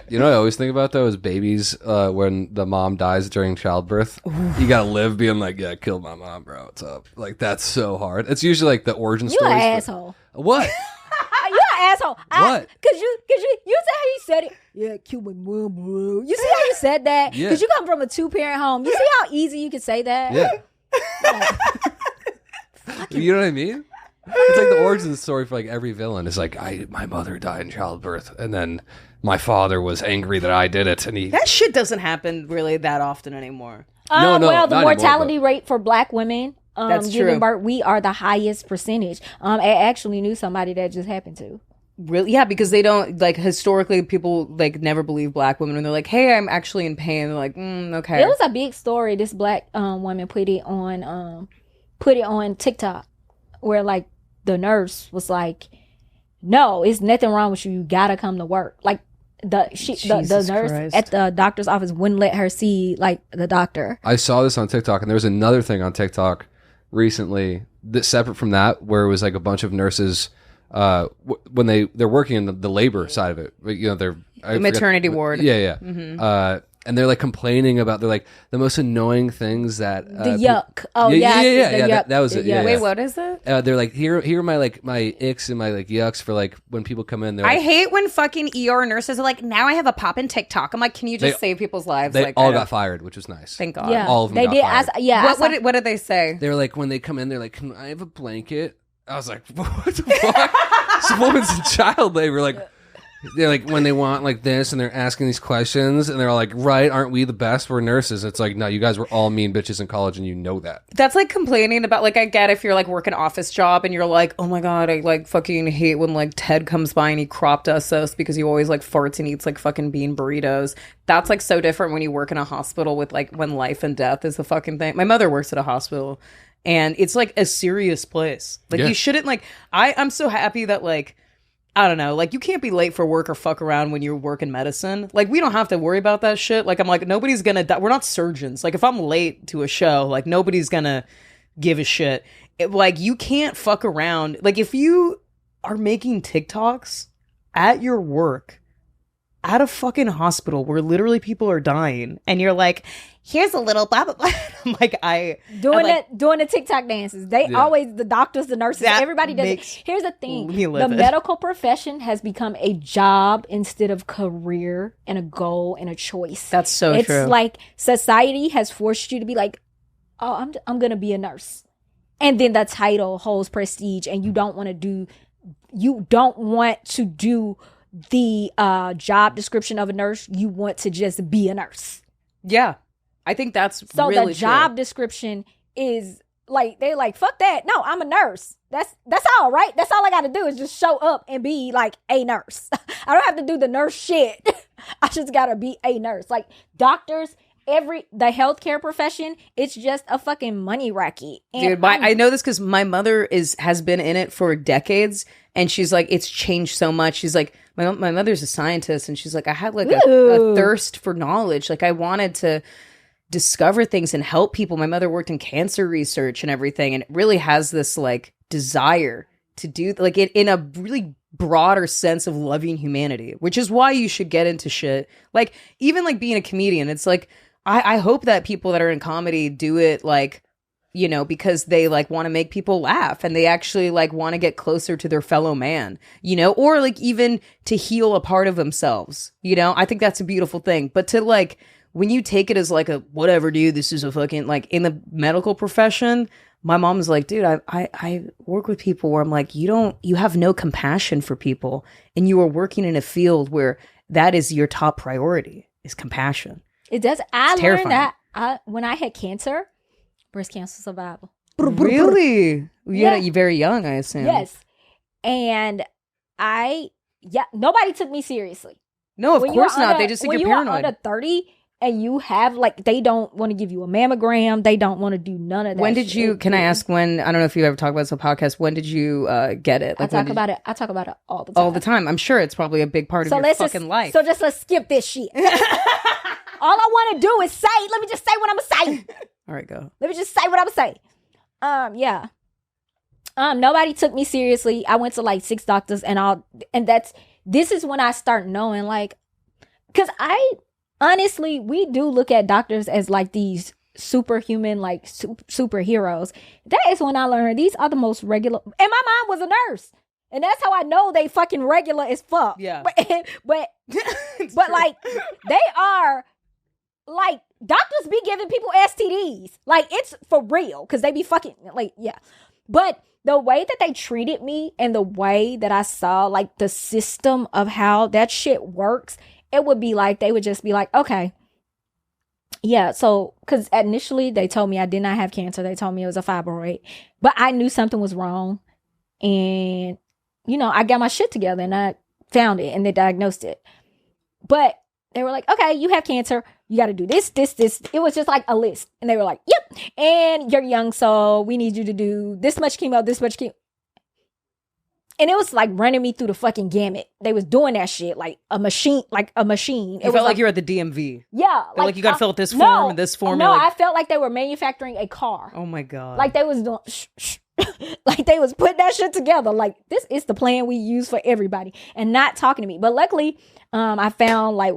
You know what I always think about though is babies when the mom dies during childbirth. You gotta live being like, yeah, I killed my mom, bro. What's up? Like, that's so hard. It's usually like the origin You story. an asshole. What? You an asshole. What? Cause you see how you said it. Yeah, kill my mom, bro. You see how you said that? Yeah. Cause you come from a 2-parent home. You see how easy you can say that? Yeah. You know what I mean? It's like the origin story for like every villain. It's like, my mother died in childbirth, and then my father was angry that I did it, and he. That shit doesn't happen really that often anymore. No, well, the not mortality anymore, rate for Black women That's giving true. birth, we are the highest percentage. I actually knew somebody that just happened to. Really? Yeah, because they don't, like, historically, people, like, never believe Black women when they're like, hey, I'm actually in pain. They're like, okay. It was a big story. This Black woman put it on TikTok, where like the nurse was like, "No, it's nothing wrong with you. You gotta come to work." Like the nurse Christ. at the doctor's office wouldn't let her see like the doctor. I saw this on TikTok, and there was another thing on TikTok recently that separate from that, where it was like a bunch of nurses when they're working in the labor side of it. You know, The maternity ward. Yeah. And they're like complaining about they're like the most annoying things that The yuck. Oh yeah. the yuck. That was it. The Yeah, yuck. Wait, what is it? They're like here are my like my icks and my like yucks for like when people come in. They're I like, hate when fucking ER nurses are like, now I have a pop in TikTok. I'm like, can you just save people's lives? they like, all I don't- got fired, which was nice. Thank God. Yeah, all of them they got did. fired. What did they say? They're like when they come in, they're like, "Can I have a blanket?" I was like, "What the fuck?" This woman's in child labor. Like, they're like when they want like this, and they're asking these questions, and they're all like, "Right? Aren't we the best? We're nurses." It's like, no, you guys were all mean bitches in college, and you know that. That's like complaining about, like, I get if you're like working office job and you're like, oh my God, I like fucking hate when like Ted comes by and he crop dusts us because he always like farts and eats like fucking bean burritos. That's like so different when you work in a hospital with like when life and death is the fucking thing. My mother works at a hospital, and it's like a serious place. Like, Yeah. you shouldn't like, I'm so happy that like, I don't know, like, you can't be late for work or fuck around when you work in medicine. Like, we don't have to worry about that shit. Like, I'm like, nobody's gonna die. We're not surgeons. Like, if I'm late to a show, like, nobody's gonna give a shit. Like, you can't fuck around. Like, if you are making TikToks at your work, at a fucking hospital where literally people are dying, and you're like, here's a little blah, blah, blah. I'm like, doing like, the TikTok dances. They Yeah. always, the doctors, the nurses, That everybody does it. makes Here's the thing. me The livid. medical profession has become a job instead of career and a goal and a choice. That's so it's true. like society has forced you to be like, oh, I'm going to be a nurse. And then the title holds prestige, and you don't want to do the job description of a nurse. You want to just be a nurse. Yeah. I think that's So really the job true. description is like, they're like, fuck that. No, I'm a nurse. That's all, right? That's all I got to do is just show up and be like a nurse. I don't have to do the nurse shit. I just got to be a nurse. Like doctors, the healthcare profession, it's just a fucking money racket. And Dude, I know this because my mother has been in it for decades, and she's like, it's changed so much. She's like, my mother's a scientist, and she's like, I had like a thirst for knowledge. Like, I wanted to discover things and help people. My mother worked in cancer research and everything, and it really has this like desire to do like it in a really broader sense of loving humanity, which is why you should get into shit. Like, even like being a comedian, it's like, I hope that people that are in comedy do it like you know, because they like want to make people laugh and they actually like want to get closer to their fellow man, you know, or like even to heal a part of themselves, you know. I think that's a beautiful thing. But to like, when you take it as like a whatever, dude, this is a fucking, like in the medical profession, my mom's like, dude, I work with people where I'm like, you have no compassion for people, and you are working in a field where that is your top priority, is compassion. It does. I terrifying. learned that when I had cancer, breast cancer survival. Really? Yeah. You're very young, I assume. Yes. And nobody took me seriously. No, of When course you're not. under- They just think when you're you are paranoid. under 30 and you have like, they don't want to give you a mammogram. They don't want to do none of that. When did you, can I ask when, I don't know if you ever talk about this on podcast, when did you get it? I Like, talk about it all the time. all the time. I'm sure it's probably a big part of your fucking life. So let's skip this shit. All I want to do is say, let me just say what I'm going to say. All right, go. Let me just say what I'm going to say. Yeah. Nobody took me seriously. I went to like 6 doctors this is when I start knowing, like, because honestly, we do look at doctors as like these superhuman, like superheroes. That is when I learned these are the most regular. And my mom was a nurse, and that's how I know they fucking regular as fuck. Yeah. But like they are like doctors be giving people STDs. Like it's for real because they be fucking like yeah. But the way that they treated me and the way that I saw like the system of how that shit works, it would be like, they would just be like, okay. Yeah. So, cause initially they told me I did not have cancer. They told me it was a fibroid, but I knew something was wrong. And, you know, I got my shit together and I found it and they diagnosed it. But they were like, okay, you have cancer. You got to do this. It was just like a list. And they were like, yep. And you're young, so we need you to do this much chemo, this much chemo. And it was like running me through the fucking gamut. They was doing that shit like a machine. It felt like you were at the DMV. Yeah. They're like you got to fill out this form and this form. No, like, I felt like they were manufacturing a car. oh my God. Like they was doing, like they was putting that shit together. Like this is the plan we use for everybody and not talking to me. But luckily, I found like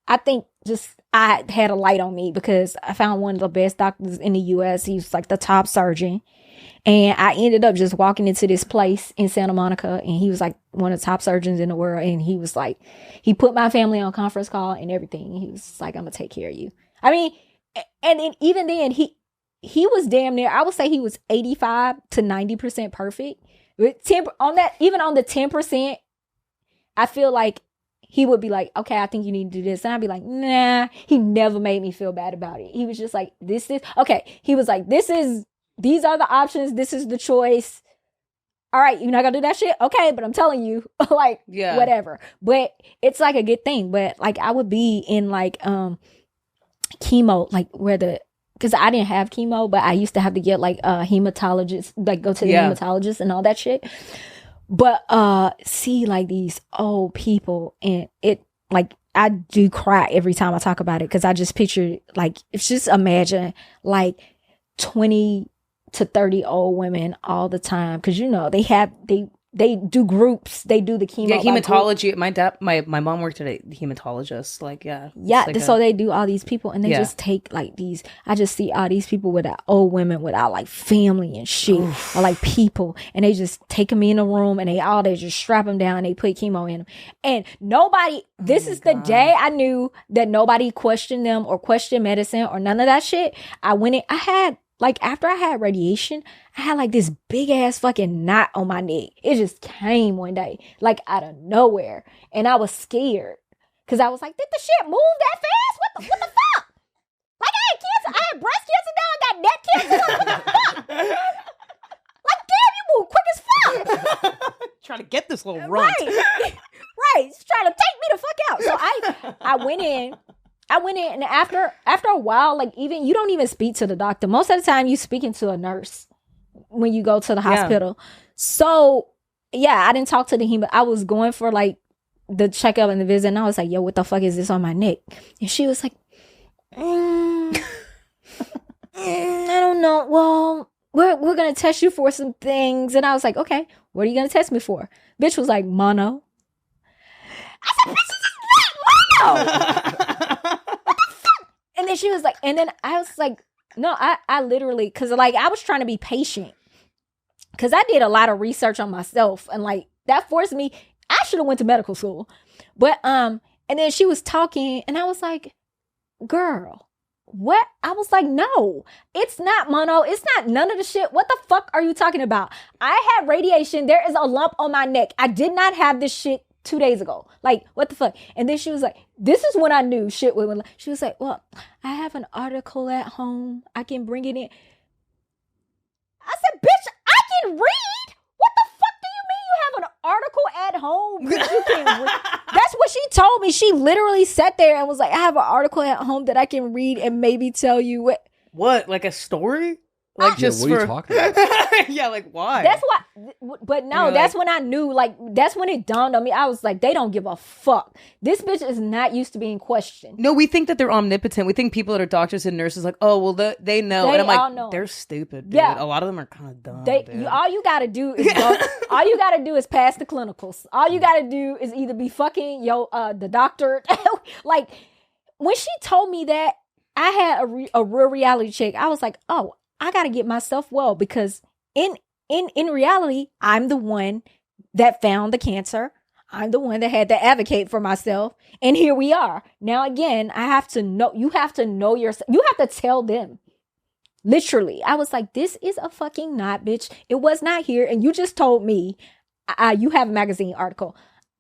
I think just I had a light on me because I found one of the best doctors in the U.S. He was like the top surgeon. And I ended up just walking into this place in Santa Monica, and he was like one of the top surgeons in the world. And he was like, he put my family on conference call and everything. He was like, I'm gonna take care of you. I mean, and then even then he was damn near, I would say he was 85 to 90% perfect. With 10 on that, even on the 10%, I feel like he would be like, okay, I think you need to do this. And I'd be like, nah. He never made me feel bad about it. He was just like, this is okay. He was like, these are the options. This is the choice. All right, you're not gonna do that shit? Okay, but I'm telling you, like, yeah, whatever. But it's like a good thing. But like I would be in like chemo, like because I didn't have chemo, but I used to have to get like a hematologist, like go to the hematologist and all that shit. But see like these old people, and it like I do cry every time I talk about it because I just picture like, it's just imagine like 20 to 30 old women all the time, because you know they do groups, they do the chemo. Yeah, hematology. My mom worked at a hematologist. Like so they do all these people, and they just take like these. I just see all these people without old women without like family and shit, or like people, and they just take them in a room and they just strap them down and they put chemo in them, and nobody. This is the day I knew that nobody questioned them or questioned medicine or none of that shit. I went in. I had. Like, after I had radiation, I had, like, this big-ass fucking knot on my neck. It just came one day, like, out of nowhere. And I was scared. Because I was like, did the shit move that fast? What the fuck? Like, I had cancer. I had breast cancer, now I got neck cancer. Like, what the fuck? Like, damn, you move quick as fuck. Trying to get this little runt. Right. It's trying to take me the fuck out. So I went in. And after a while, like, even you don't even speak to the doctor. Most of the time you speaking to a nurse when you go to the hospital. So yeah, I didn't talk to the hemo. I was going for like the checkup and the visit, and I was like, yo, what the fuck is this on my neck? And she was like, I don't know. Well, we're gonna test you for some things. And I was like, okay, what are you gonna test me for? Bitch was like, mono. I said, bitch, this is not mono. And then she was like, and then I was like, No, I literally, because like I was trying to be patient, because I did a lot of research on myself, and like that forced me. I should have went to medical school, but and then she was talking, and I was like, "Girl, what?" I was like, "No, it's not mono. It's not none of the shit. What the fuck are you talking about? I had radiation. There is a lump on my neck. I did not have this shit 2 days ago. Like, what the fuck?" And then she was like, "This is when I knew shit was." She was like, "Well, I have an article at home. I can bring it in." I said, "Bitch, I can read? What the fuck do you mean you have an article at home that you can read?" That's what she told me. She literally sat there and was like, "I have an article at home that I can read and maybe tell you what." What? Like a story? Like just what are you for talking about? yeah, like why? That's why, but no, that's when I knew, like, that's when it dawned on me. I was like, they don't give a fuck. This bitch is not used to being questioned. No, we think that they're omnipotent. We think people that are doctors and nurses like, oh, well, they know. They and I'm like, all know. they're stupid, dude. Yeah. A lot of them are kind of dumb, dude. All you gotta do is all you gotta do is pass the clinicals. All you gotta do is either be fucking the doctor. Like, when she told me that, I had a real reality check. I was like, oh, I gotta get myself well, because in reality, I'm the one that found the cancer. I'm the one that had to advocate for myself. And here we are. Now, again, I have to know, you have to know yourself. You have to tell them. Literally. I was like, this is a fucking knot, bitch. It was not here. And you just told me you have a magazine article.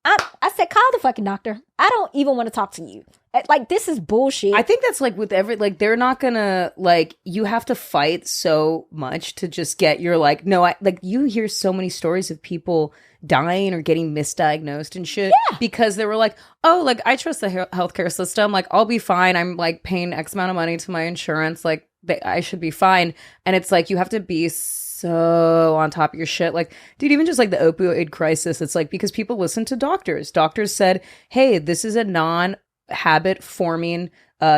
I said, call the fucking doctor. I don't even want to talk to you. Like, this is bullshit. I think that's like with like, they're not gonna, like, you have to fight so much to just get your, like, no, like, you hear so many stories of people dying or getting misdiagnosed and shit because they were like, oh, like, I trust the healthcare system. Like, I'll be fine. I'm like paying X amount of money to my insurance. Like, I should be fine. And it's like, you have to be so on top of your shit. Like, dude, even just like the opioid crisis, it's like, because people listen to doctors. Doctors said, hey, this is a non-habit forming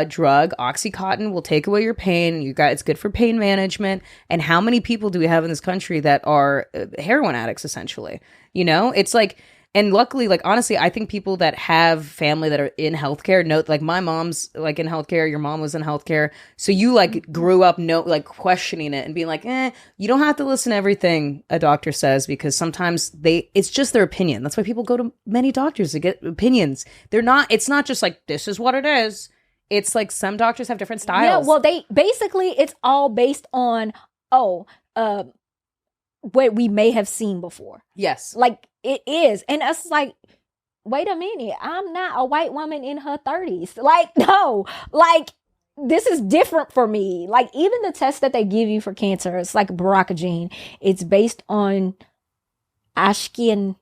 drug. Oxycontin will take away your pain. It's good for pain management. And how many people do we have in this country that are heroin addicts, essentially? You know, it's like, and luckily, like, honestly, I think people that have family that are in healthcare know, like, my mom's like in healthcare, your mom was in healthcare. So you like grew up like questioning it and being like, you don't have to listen to everything a doctor says, because sometimes it's just their opinion. That's why people go to many doctors to get opinions. It's not just like, this is what it is. It's like some doctors have different styles. Yeah, well, it's all based on, what we may have seen before. Yes. Like, it is. And it's like, wait a minute, I'm not a white woman in her 30s. Like, no, like, this is different for me. Like, even the test that they give you for cancer, it's like Barocogene. It's based on Ashkenazi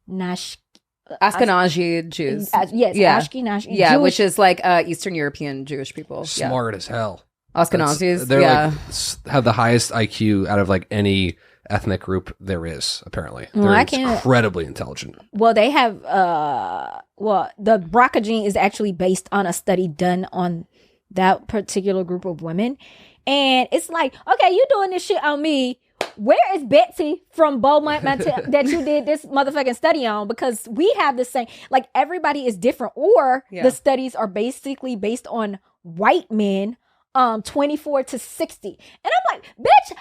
Jews. Ashkenazi. Yeah, Jewish. which is like Eastern European Jewish people. Smart as hell. Ashkenazis. They're like have the highest IQ out of like any ethnic group there is, apparently. They're incredibly intelligent. Well, they have the Barocogene is actually based on a study done on that particular group of women. And it's like, okay, you doing this shit on me. Where is Betsy from Beaumont that you did this motherfucking study on? Because we have the same, like, everybody is different, or the studies are basically based on white men, 24 to 60. And I'm like, bitch,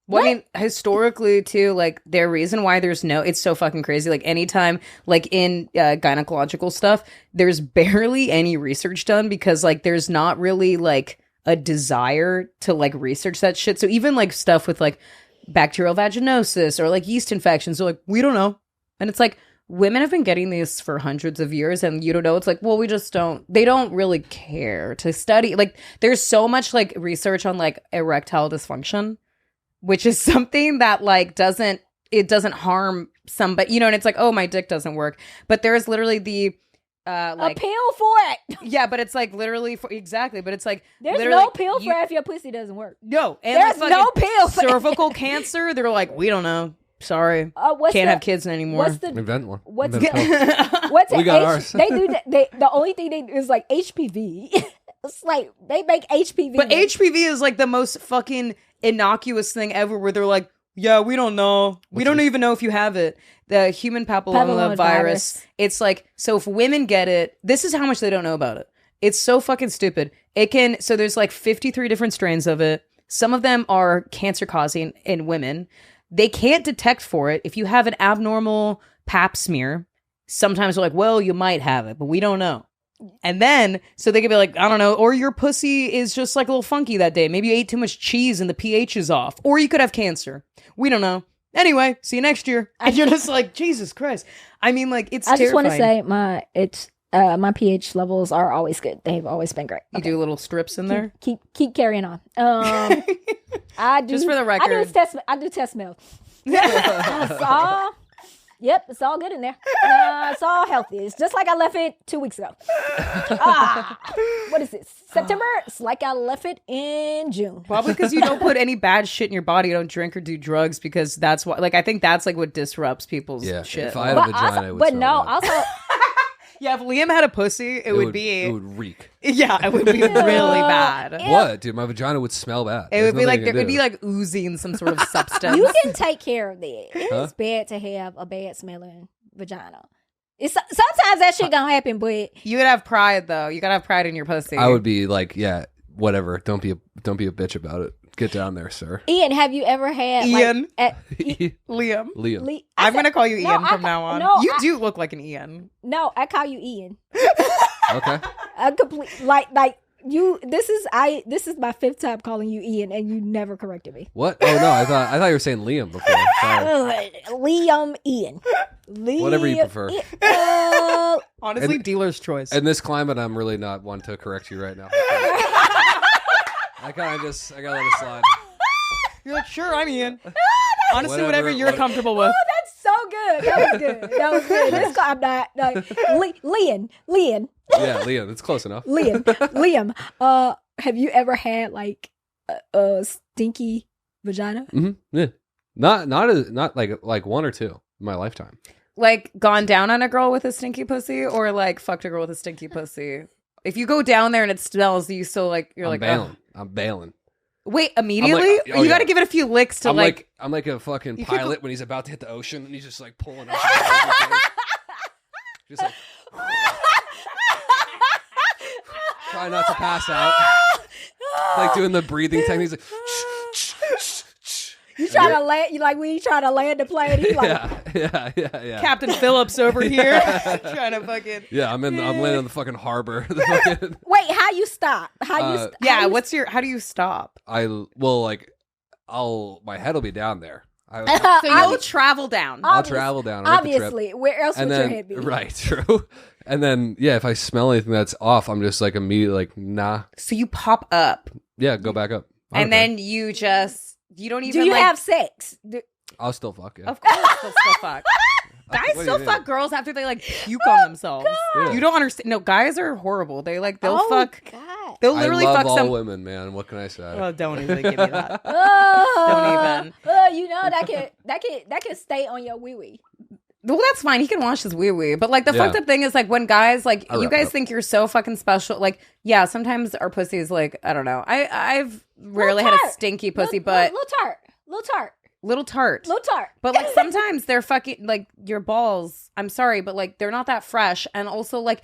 Well, I mean, historically, too, like, their reason why it's so fucking crazy. Like, anytime, like, in gynecological stuff, there's barely any research done because, like, there's not really, like, a desire to, like, research that shit. So even, like, stuff with, like, bacterial vaginosis or, like, yeast infections, they're like, we don't know. And it's like, women have been getting these for hundreds of years and you don't know. It's like, well, we just they don't really care to study. Like, there's so much, like, research on, like, erectile dysfunction, which is something that, like, doesn't harm somebody, you know, and it's like, oh, my dick doesn't work. But there's literally the, like, a pill for it. Yeah, but it's like literally exactly. But it's like, there's no pill for it if your pussy doesn't work. No. And there's no pill for cervical cancer. They're like, we don't know. Sorry. Can't have kids invent one. What's we got ours. They do that. The only thing they do is like HPV. It's like they make HPV. But HPV is like the most fucking innocuous thing ever, where they're like, yeah, we don't know. We don't even know if you have it. The human papilloma virus. It's like, so if women get it, this is how much they don't know about it. It's so fucking stupid. So there's like 53 different strains of it. Some of them are cancer causing in women. They can't detect for it. If you have an abnormal pap smear, sometimes they're like, well, you might have it, but we don't know. And then, so they could be like, I don't know, or your pussy is just like a little funky that day. Maybe you ate too much cheese and the pH is off. Or you could have cancer. We don't know. Anyway, see you next year. And you're just like, Jesus Christ. I mean, like, it's I just want to terrifying. say my pH levels are always good. They've always been great. You do little strips in there? Keep carrying on. I do. Just for the record. I do test milk. Yep, it's all good in there. It's all healthy. It's just like I left it 2 weeks ago. What is it? September? It's like I left it in June. Probably because you don't put any bad shit in your body. You don't drink or do drugs because that's what, like, I think that's like what disrupts people's shit. If I had a vagina, it would smell bad. Also, yeah, if Liam had a pussy, it would reek. Yeah, it would be really bad. What, dude? My vagina would smell bad. It would be like, there would be like oozing some sort of substance. you can take care of that. It's bad to have a bad smelling vagina. Sometimes that shit gonna happen, but you would have pride though. You gotta have pride in your pussy. I would be like, yeah, whatever. Don't be a bitch about it. Get down there, sir. Ian, have you ever had Liam? Liam. I'm gonna call you Ian from now on. No, you do look like an Ian. No, I call you Ian. Okay. A complete like you. This is my 5th time calling you Ian, and you never corrected me. What? Oh no, I thought you were saying Liam before. Sorry. Liam, Ian. Whatever you prefer. Honestly, dealer's choice. In this climate, I'm really not one to correct you right now. I gotta let it slide. You're like, sure, I'm Ian. Honestly, whatever you're comfortable with. Oh, that's so good. That was good. I'm not. Liam. Yeah, Liam. It's close enough. Liam. Have you ever had like a stinky vagina? Mm-hmm. Yeah. Not like one or two in my lifetime. Like gone down on a girl with a stinky pussy, or like fucked a girl with a stinky pussy. If you go down there and it smells, you still like you're bailing. Ugh. I'm bailing. Wait, immediately? You got to give it a few licks to I'm like a fucking pilot when he's about to hit the ocean and he's just like pulling up. Just like try not to pass out. Like doing the breathing techniques. Like, you trying to land? You like when you trying to land the plane? He's like, yeah. Captain Phillips over here trying to fucking. Yeah, I'm landing in the fucking harbor. Wait, how you stop? How do you stop? My head will be down there. So you'll travel down. I'll travel down. Obviously, where else would your head be? Right, true. And then if I smell anything that's off, I'm just like immediately like, nah. So you pop up. Yeah, go back up. And then you don't even. Do you have sex? I'll still fuck. Yeah. Of course, they'll still fuck. Guys still fuck girls after they like puke on themselves. Yeah. You don't understand. No, guys are horrible. They'll fuck. God. They'll literally I love fuck all some women, man. What can I say? Oh, don't even give me that. Don't even. You know that can stay on your wee wee. Well, that's fine. He can wash his wee wee. But like the fucked up thing is like when guys like you guys think you're so fucking special. Like sometimes our pussy is like I don't know. I've rarely had a stinky pussy, but little tart. But like sometimes they're fucking like your balls. I'm sorry, but like they're not that fresh, and also like.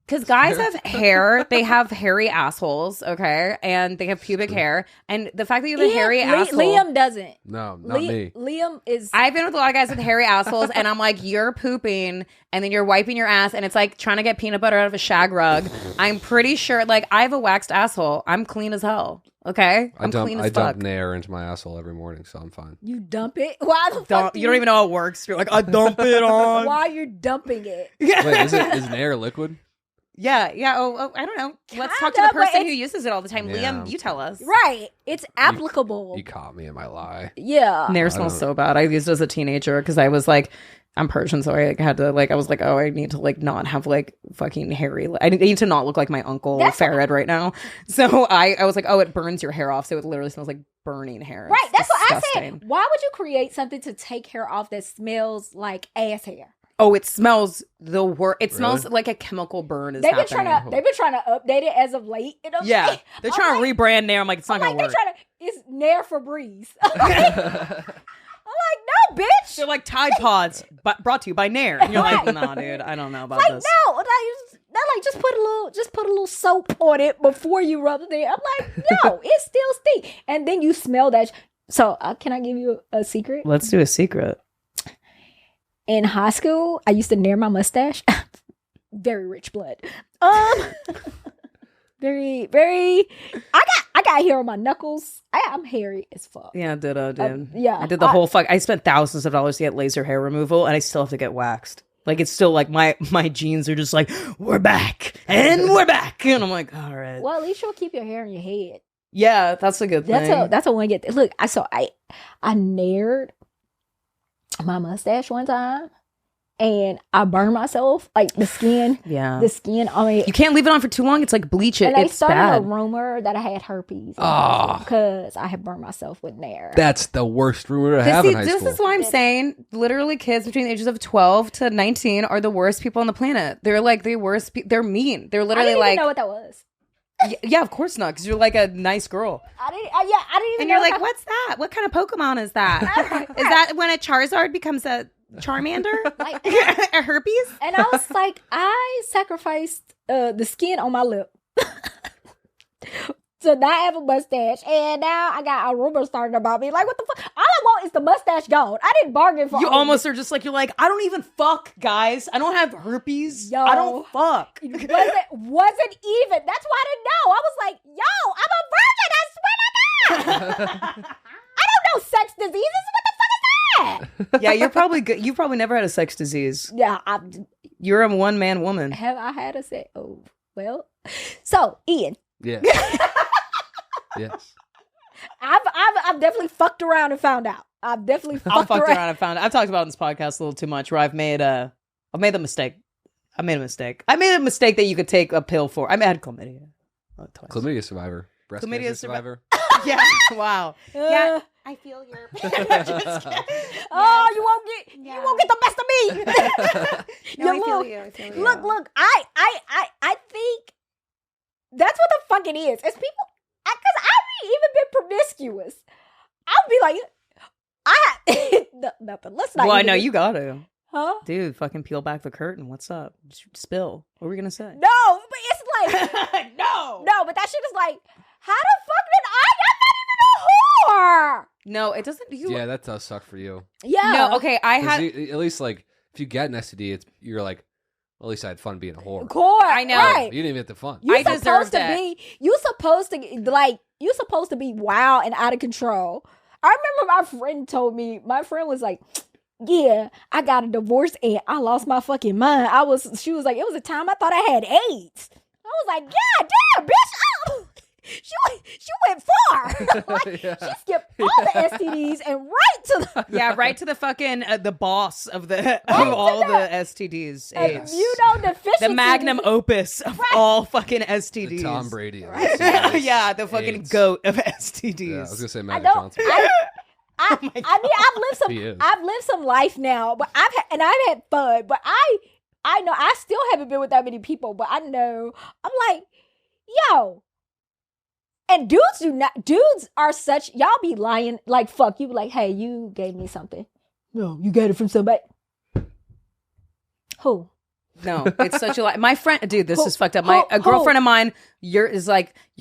Because guys have hair, they have hairy assholes, okay? And they have pubic hair. And the fact that you have a hairy asshole... Liam doesn't. No, not me. Liam is... I've been with a lot of guys with hairy assholes, and I'm like, you're pooping, and then you're wiping your ass, and it's like trying to get peanut butter out of a shag rug. I'm pretty sure, like, I have a waxed asshole. I'm clean as hell, okay? I dump Nair into my asshole every morning, so I'm fine. You dump it? Why the fuck? You don't even know how it works. You're like, I dump it on. Why you're dumping it? Wait, is Nair liquid? Yeah. Oh, I don't know. Let's talk to the person who uses it all the time. Yeah. Liam, you tell us. Right. It's applicable. You caught me in my lie. Yeah. Nair smells so bad. I used it as a teenager because I was like, I'm Persian, so I had to I was like, oh, I need to like not have like fucking hairy. I need to not look like my uncle Farid right now. So I was like, oh, it burns your hair off. So it literally smells like burning hair. Right. That's what I said. Why would you create something to take hair off that smells like ass hair? Oh, it smells the worst. It smells like a chemical burn. They've been trying to update it as of late. And they're trying to rebrand Nair. I'm like, it's not gonna work. It's Nair Febreze. I'm like, no, bitch. They're like Tide Pods, brought to you by Nair. And you're like, nah, dude, I don't know about this. No, they're like, just put a little soap on it before you rub it in. I'm like, no, it still stink. And then you smell that. So can I give you a secret? Let's do a secret. In high school, I used to nair my mustache. Very rich blood. Very, very. I got hair on my knuckles. I'm hairy as fuck. Yeah, ditto, dude. Yeah, I did the whole fuck. I spent thousands of dollars to get laser hair removal, and I still have to get waxed. Like, it's still like my jeans are just like, we're back and we're back, and I'm like, all right. Well, at least you'll keep your hair in your head. Yeah, that's a good thing. That's a one get. Look, I naired my mustache one time, and I burned myself, like the skin. Yeah, the skin. I mean, you can't leave it on for too long. It's like bleach it. And they it's started bad. a rumor that I had herpes Oh. because I had burned myself with nair. That's the worst rumor to have in high This school. is why I'm saying literally kids between the ages of 12 to 19 are the worst people on the planet. They're like the worst. They're mean. They're I literally didn't like, even know what that was. yeah, of course not, because you're like a nice girl. I didn't even And know. you're like, what's that? What kind of Pokemon is that? Is that when a Charizard becomes a Charmander? Like, A herpes? and I was like, I sacrificed the skin on my lip. So now I have a mustache, and now I got a rumor started about me. Like, what the fuck? All I want is the mustache gone. I didn't bargain for You all almost this. are just like, you're like, I don't even fuck, guys. I don't have herpes. Yo. I don't fuck. Wasn't even. That's why I didn't know. I was like, yo, I'm a virgin. I swear to God. I don't know sex diseases. What the fuck is that? Yeah, you're probably good. You probably never had a sex disease. Yeah, You're a one-man woman. have I had a sex? Oh, well. So, Ian, Yeah. Yes. I've definitely fucked around and found out. I've definitely I've fucked fucked around. around and found. I've talked about it in this podcast a little too much. Where I've made the mistake. I made a mistake. I made a mistake that you could take a pill for. I had chlamydia. Twice. Chlamydia survivor. Breast Chlamydia cancer survivor. survivor. Yeah. Wow. Yeah. I feel your Oh, you won't get the best of me. No, I You feel look- you. I feel you. Look, I think that's what the fuck it is. It's people, because I've even been promiscuous. I'll be like, nothing. Let's not. Well, I even know do- you got to. huh? Dude, fucking peel back the curtain. What's up? Spill. What were we gonna say? No, but it's like no, but that shit is like, how the fuck did I'm not even a whore? No, it doesn't. Yeah, that does suck for you. Yeah. No, okay. I 'Cause had. at least, like, if you get an STD, you're like, well, at least I had fun being a whore. Core. I know. Right. You didn't even get the fun. You're I supposed deserved to it. be. You're supposed to be wild and out of control. I remember my friend told me. My friend was like, "Yeah, I got a divorce and I lost my fucking mind." She was like, "It was a time I thought I had AIDS." I was like, "God damn, bitch!" Oh. She went far. Like, Yeah. she skipped all the STDs and right to the. Yeah, right to the fucking the boss of all the STDs. AIDS. Deficiency. The magnum opus of all fucking STDs. The Tom Brady. Of Yeah, the fucking AIDS. goat of STDs. Yeah, I was gonna say I Magic don't. Johnson. I mean, He is. I've lived some life now, but I've had fun. But I know I still haven't been with that many people, but I know I'm like, yo. And dudes are such, y'all be lying, like, fuck, you be like, hey, you gave me something. No, you got it from somebody. Who? No, it's such a lie. My friend, dude, this is fucked up. A girlfriend of mine, your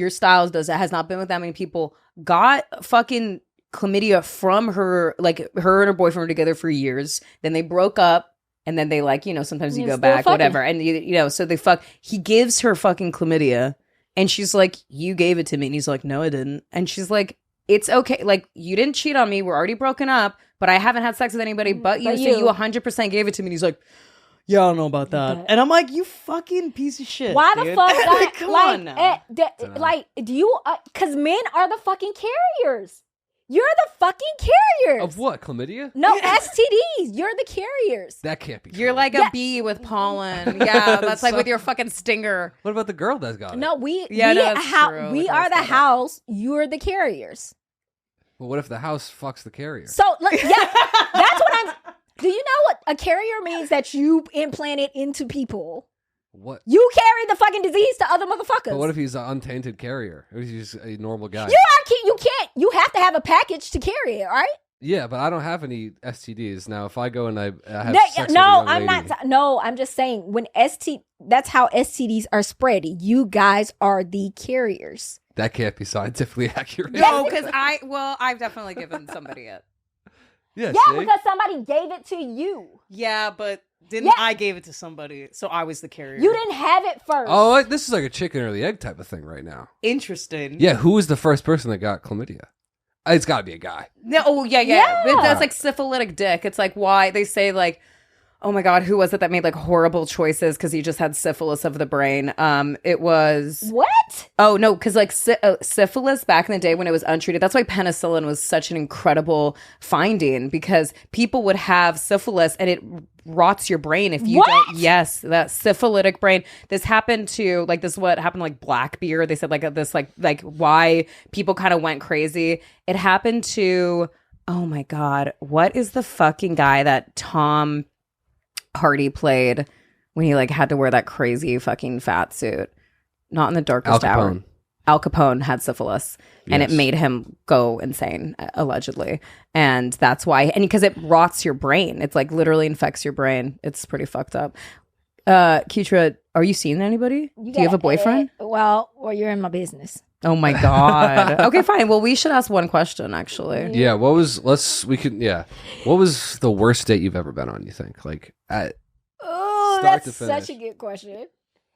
styles has not been with that many people. Got fucking chlamydia from her, like her and her boyfriend were together for years. Then they broke up. And then they sometimes you You're go still back, fucking. whatever. And so they fuck. He gives her fucking chlamydia. And she's like, you gave it to me. And he's like, no, I didn't. And she's like, it's okay. Like, you didn't cheat on me. We're already broken up. But I haven't had sex with anybody but you. But So you. you 100% gave it to me. And he's like, yeah, I don't know about that. But- And I'm like, you fucking piece of shit. Why dude. the fuck not? Come on now. Do you, because men are the fucking carriers. You're the fucking carriers. Of what? Chlamydia? No, STDs. You're the carriers. That can't be true. You're like a bee with pollen. Yeah, that's like with your fucking stinger. What about the girl that got it? No, we Yeah, no, that's true. we The are girls the got it. house. You're the carriers. Well, what if the house fucks the carrier? So look, yeah, that's what I'm. Do you know what a carrier means? That you implant it into people. What? You carry the fucking disease to other motherfuckers. But what if he's an untainted carrier? If he's just a normal guy? you can't. You have to have a package to carry it, right? Yeah, but I don't have any STDs. Now, if I go and I have No, sex with a young I'm lady, not. No, I'm just saying when that's how STDs are spread. You guys are the carriers. That can't be scientifically accurate. No, because I've definitely given somebody it. Yeah, Yeah, see? because somebody gave it to you. Yeah, but I gave it to somebody, so I was the carrier. You didn't have it first. Oh, this is like a chicken or the egg type of thing right now. Interesting. Yeah, who was the first person that got chlamydia? It's got to be a guy. No, oh yeah. That's like syphilitic dick. It's like why they say like, oh my God, who was it that made like horrible choices because he just had syphilis of the brain? It was What? Oh no, because like syphilis back in the day when it was untreated. That's why penicillin was such an incredible finding because people would have syphilis and it rots your brain if you don't. Yes, that syphilitic brain. This happened to like this. Is what happened to, like Blackbeard? They said like this like why people kind of went crazy. It happened to oh my God, what is the fucking guy that Tom Hardy played when he like had to wear that crazy fucking fat suit? Not in the darkest hour. Al Capone had syphilis and it made him go insane, allegedly. And that's why, and because it rots your brain. It's like literally infects your brain. It's pretty fucked up. Ketra, are you seeing anybody? Do you have a boyfriend? Well, you're in my business. Oh my God. Okay, fine. Well, we should ask one question actually. Yeah, what was what was the worst date you've ever been on, you think? Like at Oh, start that's to finish. such a good question.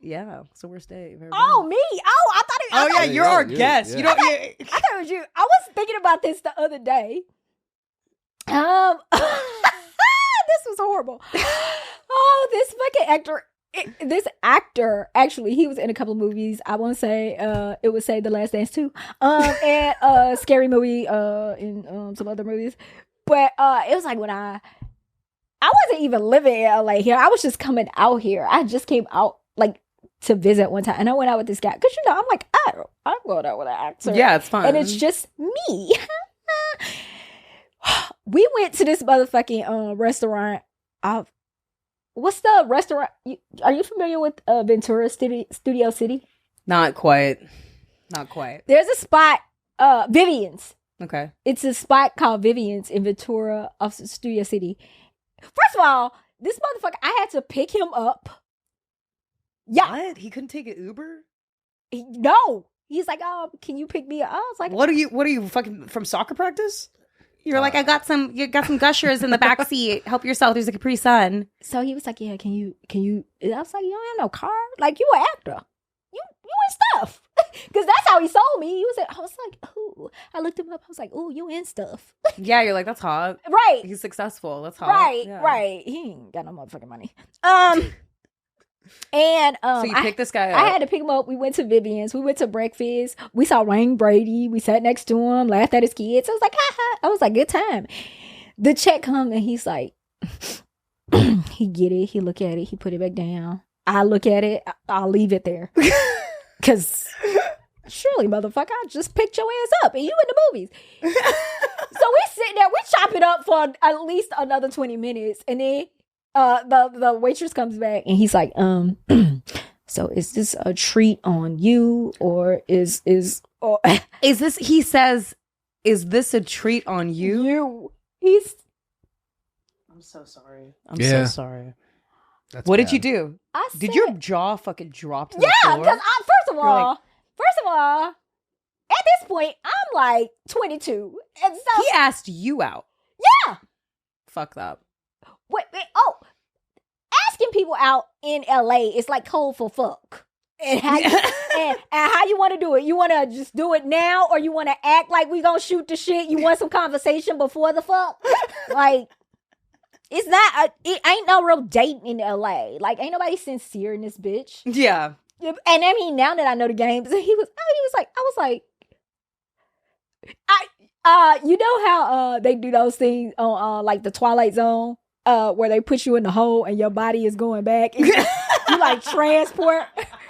Yeah, it's the worst day you've ever Oh, me? Oh, I thought it Oh yeah, thought- you're our guest. yeah. You don't. I thought it was you. I was thinking about this the other day. This was horrible. Oh, this fucking actor. This actor, actually, he was in a couple of movies. I want to say it would say The Last Dance too, and Scary Movie, in some other movies. But it was like when I wasn't even living in LA here. I was just coming out here. I just came out like to visit one time, and I went out with this guy because I'm like, I'm going out with an actor. Yeah, it's fun, and it's just me. We went to this motherfucking restaurant. What's the restaurant? Are you familiar with Ventura Studio City? Not quite. Not quite. There's a spot, Vivian's. Okay. It's a spot called Vivian's in Ventura of Studio City. First of all, this motherfucker, I had to pick him up. Yeah. What? He couldn't take an Uber? No. He's like, can you pick me up? I was like, What are you fucking from soccer practice? You're like, you got some gushers in the back seat. Help yourself. There's a Capri Sun. So he was like, yeah, can you? I was like, you don't have no car? Like, you an actor. You in stuff. Because that's how he sold me. I was like, ooh. I looked him up. I was like, ooh, you in stuff. Yeah, you're like, that's hot. Right. He's successful. That's hot. Right, Yeah. right. He ain't got no motherfucking money. And so you picked this guy up. I had to pick him up. We went to Vivian's. We went to breakfast. We saw Wayne Brady. We sat next to him, laughed at his kids. I was like, ha ha. I was like, good time. The check come and he's like, he get it. He look at it. He put it back down. I look at it. I'll leave it there. Because surely, motherfucker, I just picked your ass up and you in the movies. So we sitting there. We chop it up for at least another 20 minutes. And then the waitress comes back and he's like, so is this a treat on you or is this, he says, is this a treat on you? I'm so sorry. I'm so sorry. What did you do? Did your jaw fucking drop to the floor? Yeah, because first of all, at this point, I'm like 22. And so he asked you out. Yeah. Fuck that. Wait, asking people out in LA is like code for fuck. And how you want to do it? You want to just do it now, or you want to act like we gonna shoot the shit? You want some conversation before the fuck? Like, it's not. It ain't no real date in LA. Like, ain't nobody sincere in this bitch. Yeah. And I mean, now that I know the games, he was like, I was like, you know how they do those things on like the Twilight Zone, where they put you in the hole and your body is going back. And you like transport.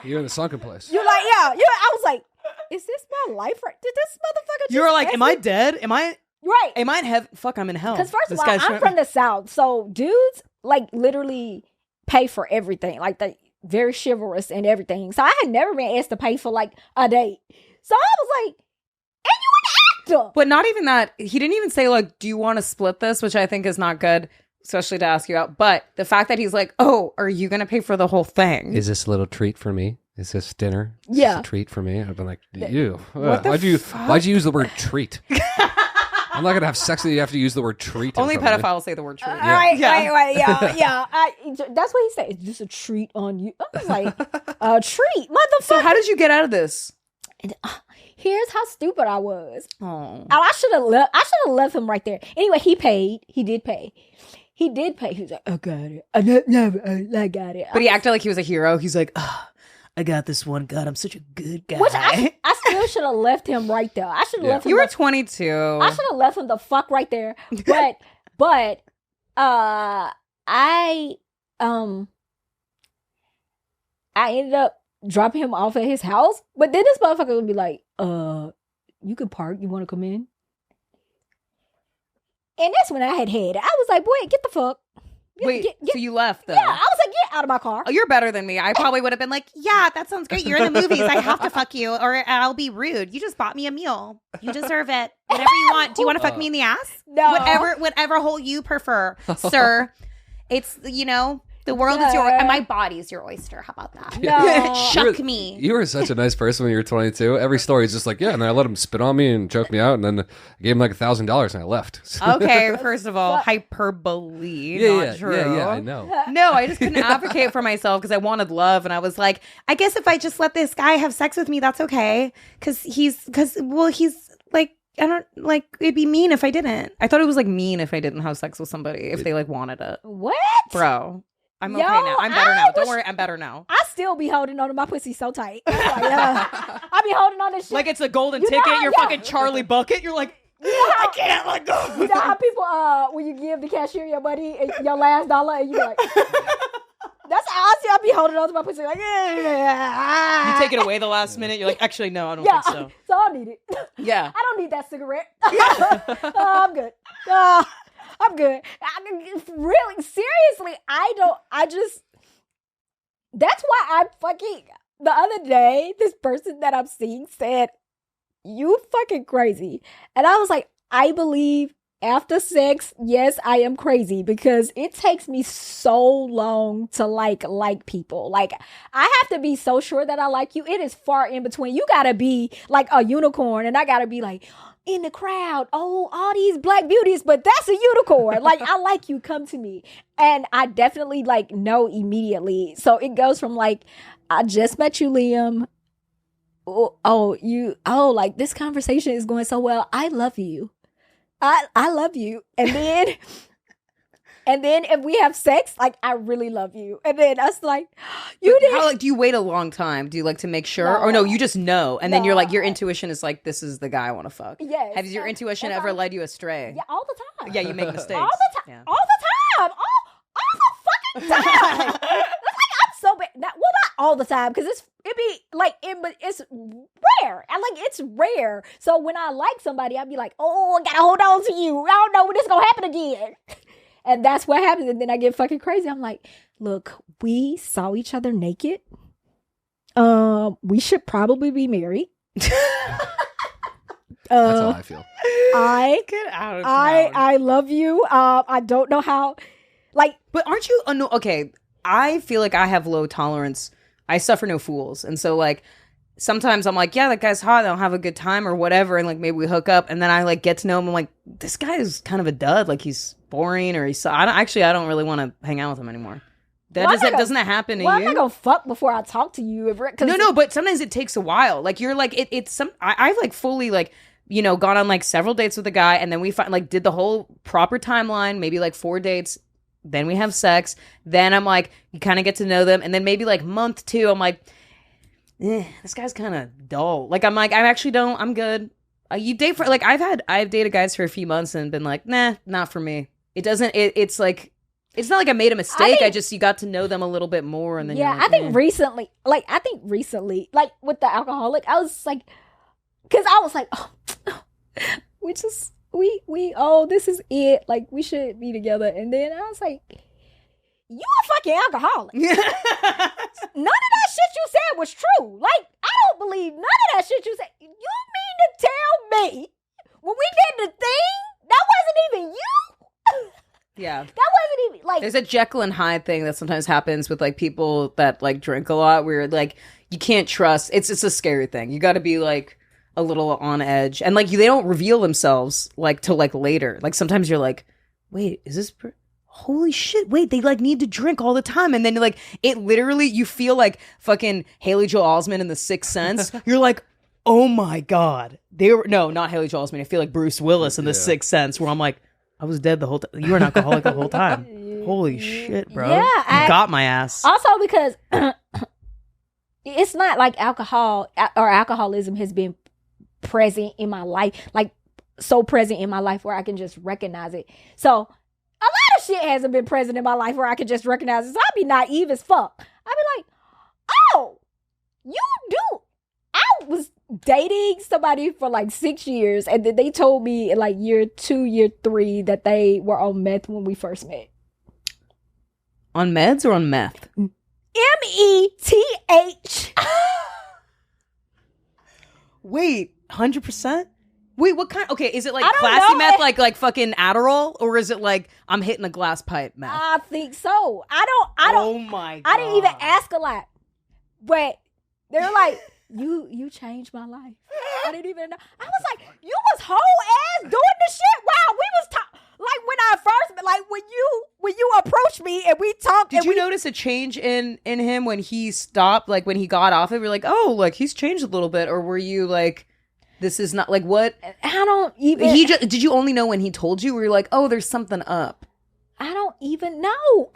You're in the sunken place. You're like, yeah. I was like, is this my life? Did this motherfucker? You were like, am I dead? Am I? Right. Am I in heaven? Fuck, I'm in hell. Because first of all, I'm from the South, so dudes like literally pay for everything. Like they very chivalrous and everything. So I had never been asked to pay for like a date. So I was like, and you an actor. But not even that. He didn't even say like, do you want to split this? Which I think is not good. especially to ask you out. But the fact that he's like, oh, are you going to pay for the whole thing? Is this a little treat for me? Is this dinner? Is Yeah. this a treat for me? I've been like, you. Why'd you use the word treat? I'm not gonna have sex with you. You have to use the word treat. Only pedophiles say the word treat. Right, yeah. That's what he said. Is this a treat on you? I was like, a treat, motherfucker. So how did you get out of this? And, here's how stupid I was. Oh, I should have left. I should have left him right there. Anyway, he paid. He did pay. He was like, I got it. I got it. but he acted like he was a hero. He's like, I got this one. God, I'm such a good guy. Which I still should have left him right there. I should have left him. You were 22. I should have left him the fuck right there. But I ended up dropping him off at his house. But then this motherfucker would be like, you can park. You want to come in? And that's when I had it. I was like, boy, get the fuck. Wait, so you left though? Yeah, I was like, get out of my car. Oh, you're better than me. I probably would have been like, Yeah, that sounds great. You're in the movies. I have to fuck you or I'll be rude. You just bought me a meal. You deserve it. Whatever you want. Do you want to fuck me in the ass? No. Whatever hole you prefer, sir. It's, the world is your, and my body's your oyster. How about that? No. Shuck me. You were such a nice person when you were 22. Every story is just like, yeah, and then I let him spit on me and choke me out, and then I gave him like $1,000 and I left. okay, first of all, hyperbole. Not true. Yeah, I know. No, I just couldn't advocate for myself because I wanted love, and I was like, I guess if I just let this guy have sex with me, that's okay. Because he's like, I don't, like, it'd be mean if I didn't. I thought it was like mean if I didn't have sex with somebody if they like wanted it. What? Bro, I'm Yo, okay now. I'm better now. Don't worry, I'm better now. I still be holding on to my pussy so tight. I'm like, I be holding on to shit. Like it's a golden You know ticket. how- You're yeah. fucking Charlie Bucket. You're like, I can't let go. You know how people, when you give the cashier your money, your last dollar, and you be like, that's how I be holding on to my pussy. Like, You take it away the last minute. You're like, actually, no, I don't yeah, think so. so I need it. Yeah. I don't need that cigarette. I'm good. I'm good. Really, seriously, that's why the other day, this person that I'm seeing said, you fucking crazy. And I was like, I believe after sex, yes, I am crazy because it takes me so long to like people. Like, I have to be so sure that I like you. It is far in between. You gotta be like a unicorn, and I gotta be like, in the crowd, oh, all these black beauties, but that's a unicorn. Like, I like you, come to me. And I definitely like know immediately. So it goes from like, I just met you, Liam. Like this conversation is going so well. I love you. I love you. And then if we have sex, like, I really love you. And then us like, you did. How, like, do you wait a long time? Do you like to make sure? Or no, you just know. And then you're like, your intuition is like, this is the guy I want to fuck. Yes. Has your intuition ever led you astray? Yeah, all the time. Yeah, you make mistakes. All the time. Yeah. All the time. All the fucking time. It's like, I'm so bad. Not all the time, because but it's rare. It's rare. So when I like somebody, I'll be like, oh, I gotta hold on to you. I don't know when this gonna happen again. And that's what happens. And then I get fucking crazy. I'm like, look, we saw each other naked. We should probably be married. That's how I feel. Get out of town. I love you. I don't know how. Like, but aren't you? No, okay. I feel like I have low tolerance. I suffer no fools, and so like sometimes I'm like, yeah, that guy's hot. I'll have a good time or whatever, and like maybe we hook up, and then I like get to know him. I'm like, this guy is kind of a dud. Like he's boring, or I don't really want to hang out with him anymore. Doesn't that happen to you? I'm not gonna fuck before I talk to you. No, but sometimes it takes a while. Like you're like I've like fully like, you know, gone on like several dates with a guy, and then we did the whole proper timeline, maybe like 4 dates. Then we have sex. Then I'm like, you kind of get to know them, and then maybe like month 2, I'm like, this guy's kind of dull. Like I'm good. You date for like I've dated guys for a few months and been like, nah, not for me. It's like, it's not like I made a mistake. You got to know them a little bit more, and then yeah, you're like, I think recently, like with the alcoholic, I was like, because I was like, this is it. Like, we should be together. And then I was like, you a fucking alcoholic. None of that shit you said was true. Like, I don't believe none of that shit you said. You mean to tell me when we did the thing, that wasn't even you? Yeah. That wasn't even like There's a Jekyll and Hyde thing that sometimes happens with like people that like drink a lot where like you can't trust. It's a scary thing. You got to be like a little on edge, and like they don't reveal themselves like till like later. Like sometimes you're like, wait, is this? Holy shit! Wait, they like need to drink all the time, and then like it literally you feel like fucking Haley Joel Osment in The Sixth Sense. You're like, oh my god, they were not Haley Joel Osment. I feel like Bruce Willis in The Sixth Sense, where I'm like, I was dead the whole time. You were an alcoholic the whole time. Holy shit, bro! Yeah, you got my ass. Also because it's not like alcohol or alcoholism has been present in my life, like so present in my life where I can just recognize it. So a lot of shit hasn't been present in my life where I can just recognize it. So I'd be naive as fuck. I'd be like, oh, you do. I was dating somebody for like 6 years, and then they told me in like year 2, year 3 that they were on meth when we first met. On meds or on meth? METH. Wait, 100%? Wait, what kind? Okay, is it like I don't classy know. meth, like fucking Adderall, or is it like I'm hitting a glass pipe meth? I think so. I don't. Oh my god! I didn't even ask a lot, but they're like, "You changed my life." I didn't even know. I was like, "You was whole ass doing the shit." Wow, we was like when I first, like when you approached me and we talked. Did you notice a change in him when he stopped? Like when he got off it, we're like, "Oh, like he's changed a little bit," or were you like? This is not like what I don't even. Did you only know when he told you? Were you like, oh, there's something up? I don't even know.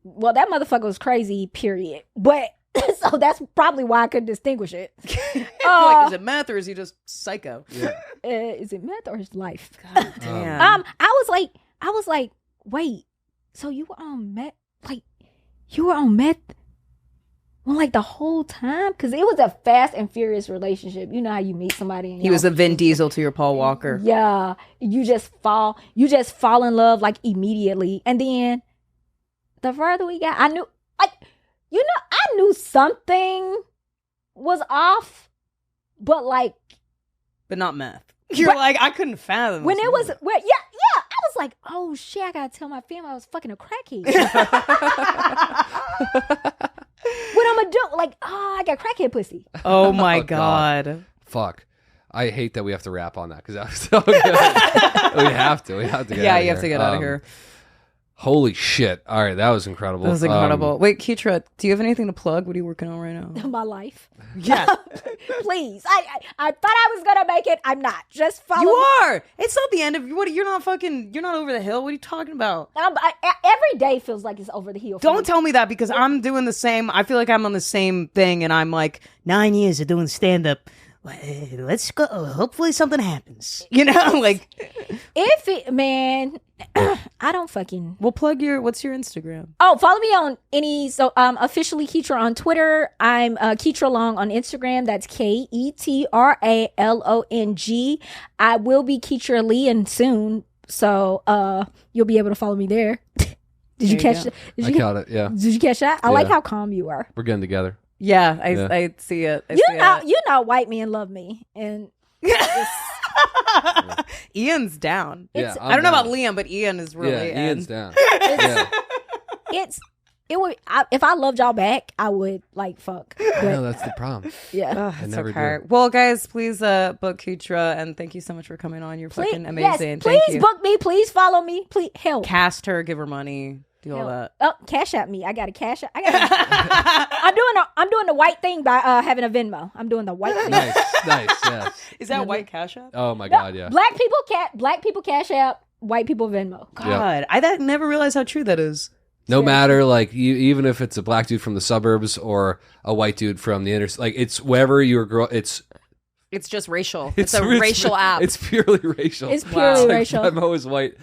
Well, that motherfucker was crazy. Period. But so that's probably why I couldn't distinguish it. Like, is it meth or is he just psycho? Yeah. Is it meth or his life? God damn. I was like, wait. So you were on meth? Like, you were on meth? Well, like the whole time, because it was a fast and furious relationship. You know how you meet somebody and He was a Vin Diesel to your Paul Walker. Yeah, you just fall in love like immediately, and then the further we got, I knew, like, I knew something was off, but not meth. You're like, I couldn't fathom when this it was, movie. I was like, oh shit, I gotta tell my family I was fucking a crackhead. What I'm gonna do? Like, oh, I got crackhead pussy. Oh my Oh, God. god. Fuck. I hate that we have to wrap on that because that was so good. we have to get out of Yeah, you here. have to get out of here. Holy shit. All right, that was incredible. That was incredible. Wait, Ketra, do you have anything to plug? What are you working on right now? My life. Yeah. Please. I thought I was gonna make it. I'm not. Just follow You me. are. It's not the end of what. You're not over the hill. What are you talking about? Every day feels like it's over the hill. for me. Don't tell me that because I'm doing the same. I feel like I'm on the same thing, and I'm like 9 years of doing stand up. Let's go. Hopefully something happens. You know, like If it, man, I don't fucking. we'll plug what's your Instagram? Oh, follow me on officially Ketra on Twitter. I'm Ketra Long on Instagram. That's KetraLong. I will be Ketra Leon soon, so you'll be able to follow me there. Did you catch? I caught it, yeah. Did you catch that? I like Yeah. how calm you are. We're getting together. Yeah, Yeah. I see it. You know, white men love me, and Ian's down. Yeah, I don't know about down. Liam, but Ian is really Yeah, Ian's in. down. Yeah. it would. If I loved y'all back, I would like fuck. I know, But that's the problem. yeah. It's never okay. do. Well, guys, please book Ketra, and thank you so much for coming on. You're fucking amazing. Yes, Thank please you. book me. Please follow me. Please help. Cast her, give her money, do all that. Oh, cash at me. I got a cash out. I'm doing the white thing by having a Venmo. I'm doing the white thing. Nice, yes. Is that white cash app? Oh my God, yeah. Black people cash out. White people Venmo. God, I never realized how true that is. No matter, like, even if it's a black dude from the suburbs or a white dude from the inner, like, it's wherever you're it's just racial. It's a racial app. It's purely racial. It's purely Like, racial. I'm always white.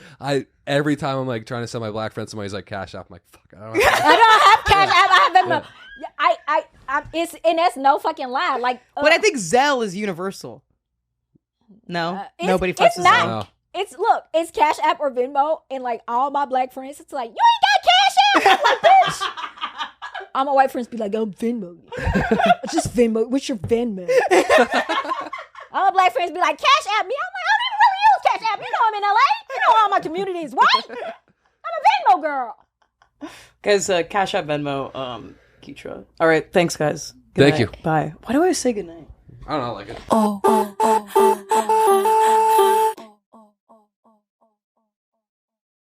Every time I'm like trying to send my black friend somebody's like cash app, I'm like, fuck, I don't know. I don't have cash app. I have Venmo. It's and that's no fucking lie. Like, But I think Zelle is universal. No, nobody fucks it's with not. Zelle. It's Cash App or Venmo, and like all my black friends, it's like, you ain't got Cash App. I'm like, bitch. All my white friends be like, I'm Venmo. Just Venmo. What's your Venmo? All my black friends be like, Cash App me. I'm like, I don't even really use Cash App. You know I'm in LA. You know all my community is white. I'm girl. Guys, Cash App, Venmo, Ketra. All right, thanks, guys. Thank you. Bye. Why do I say goodnight? I don't know, like it.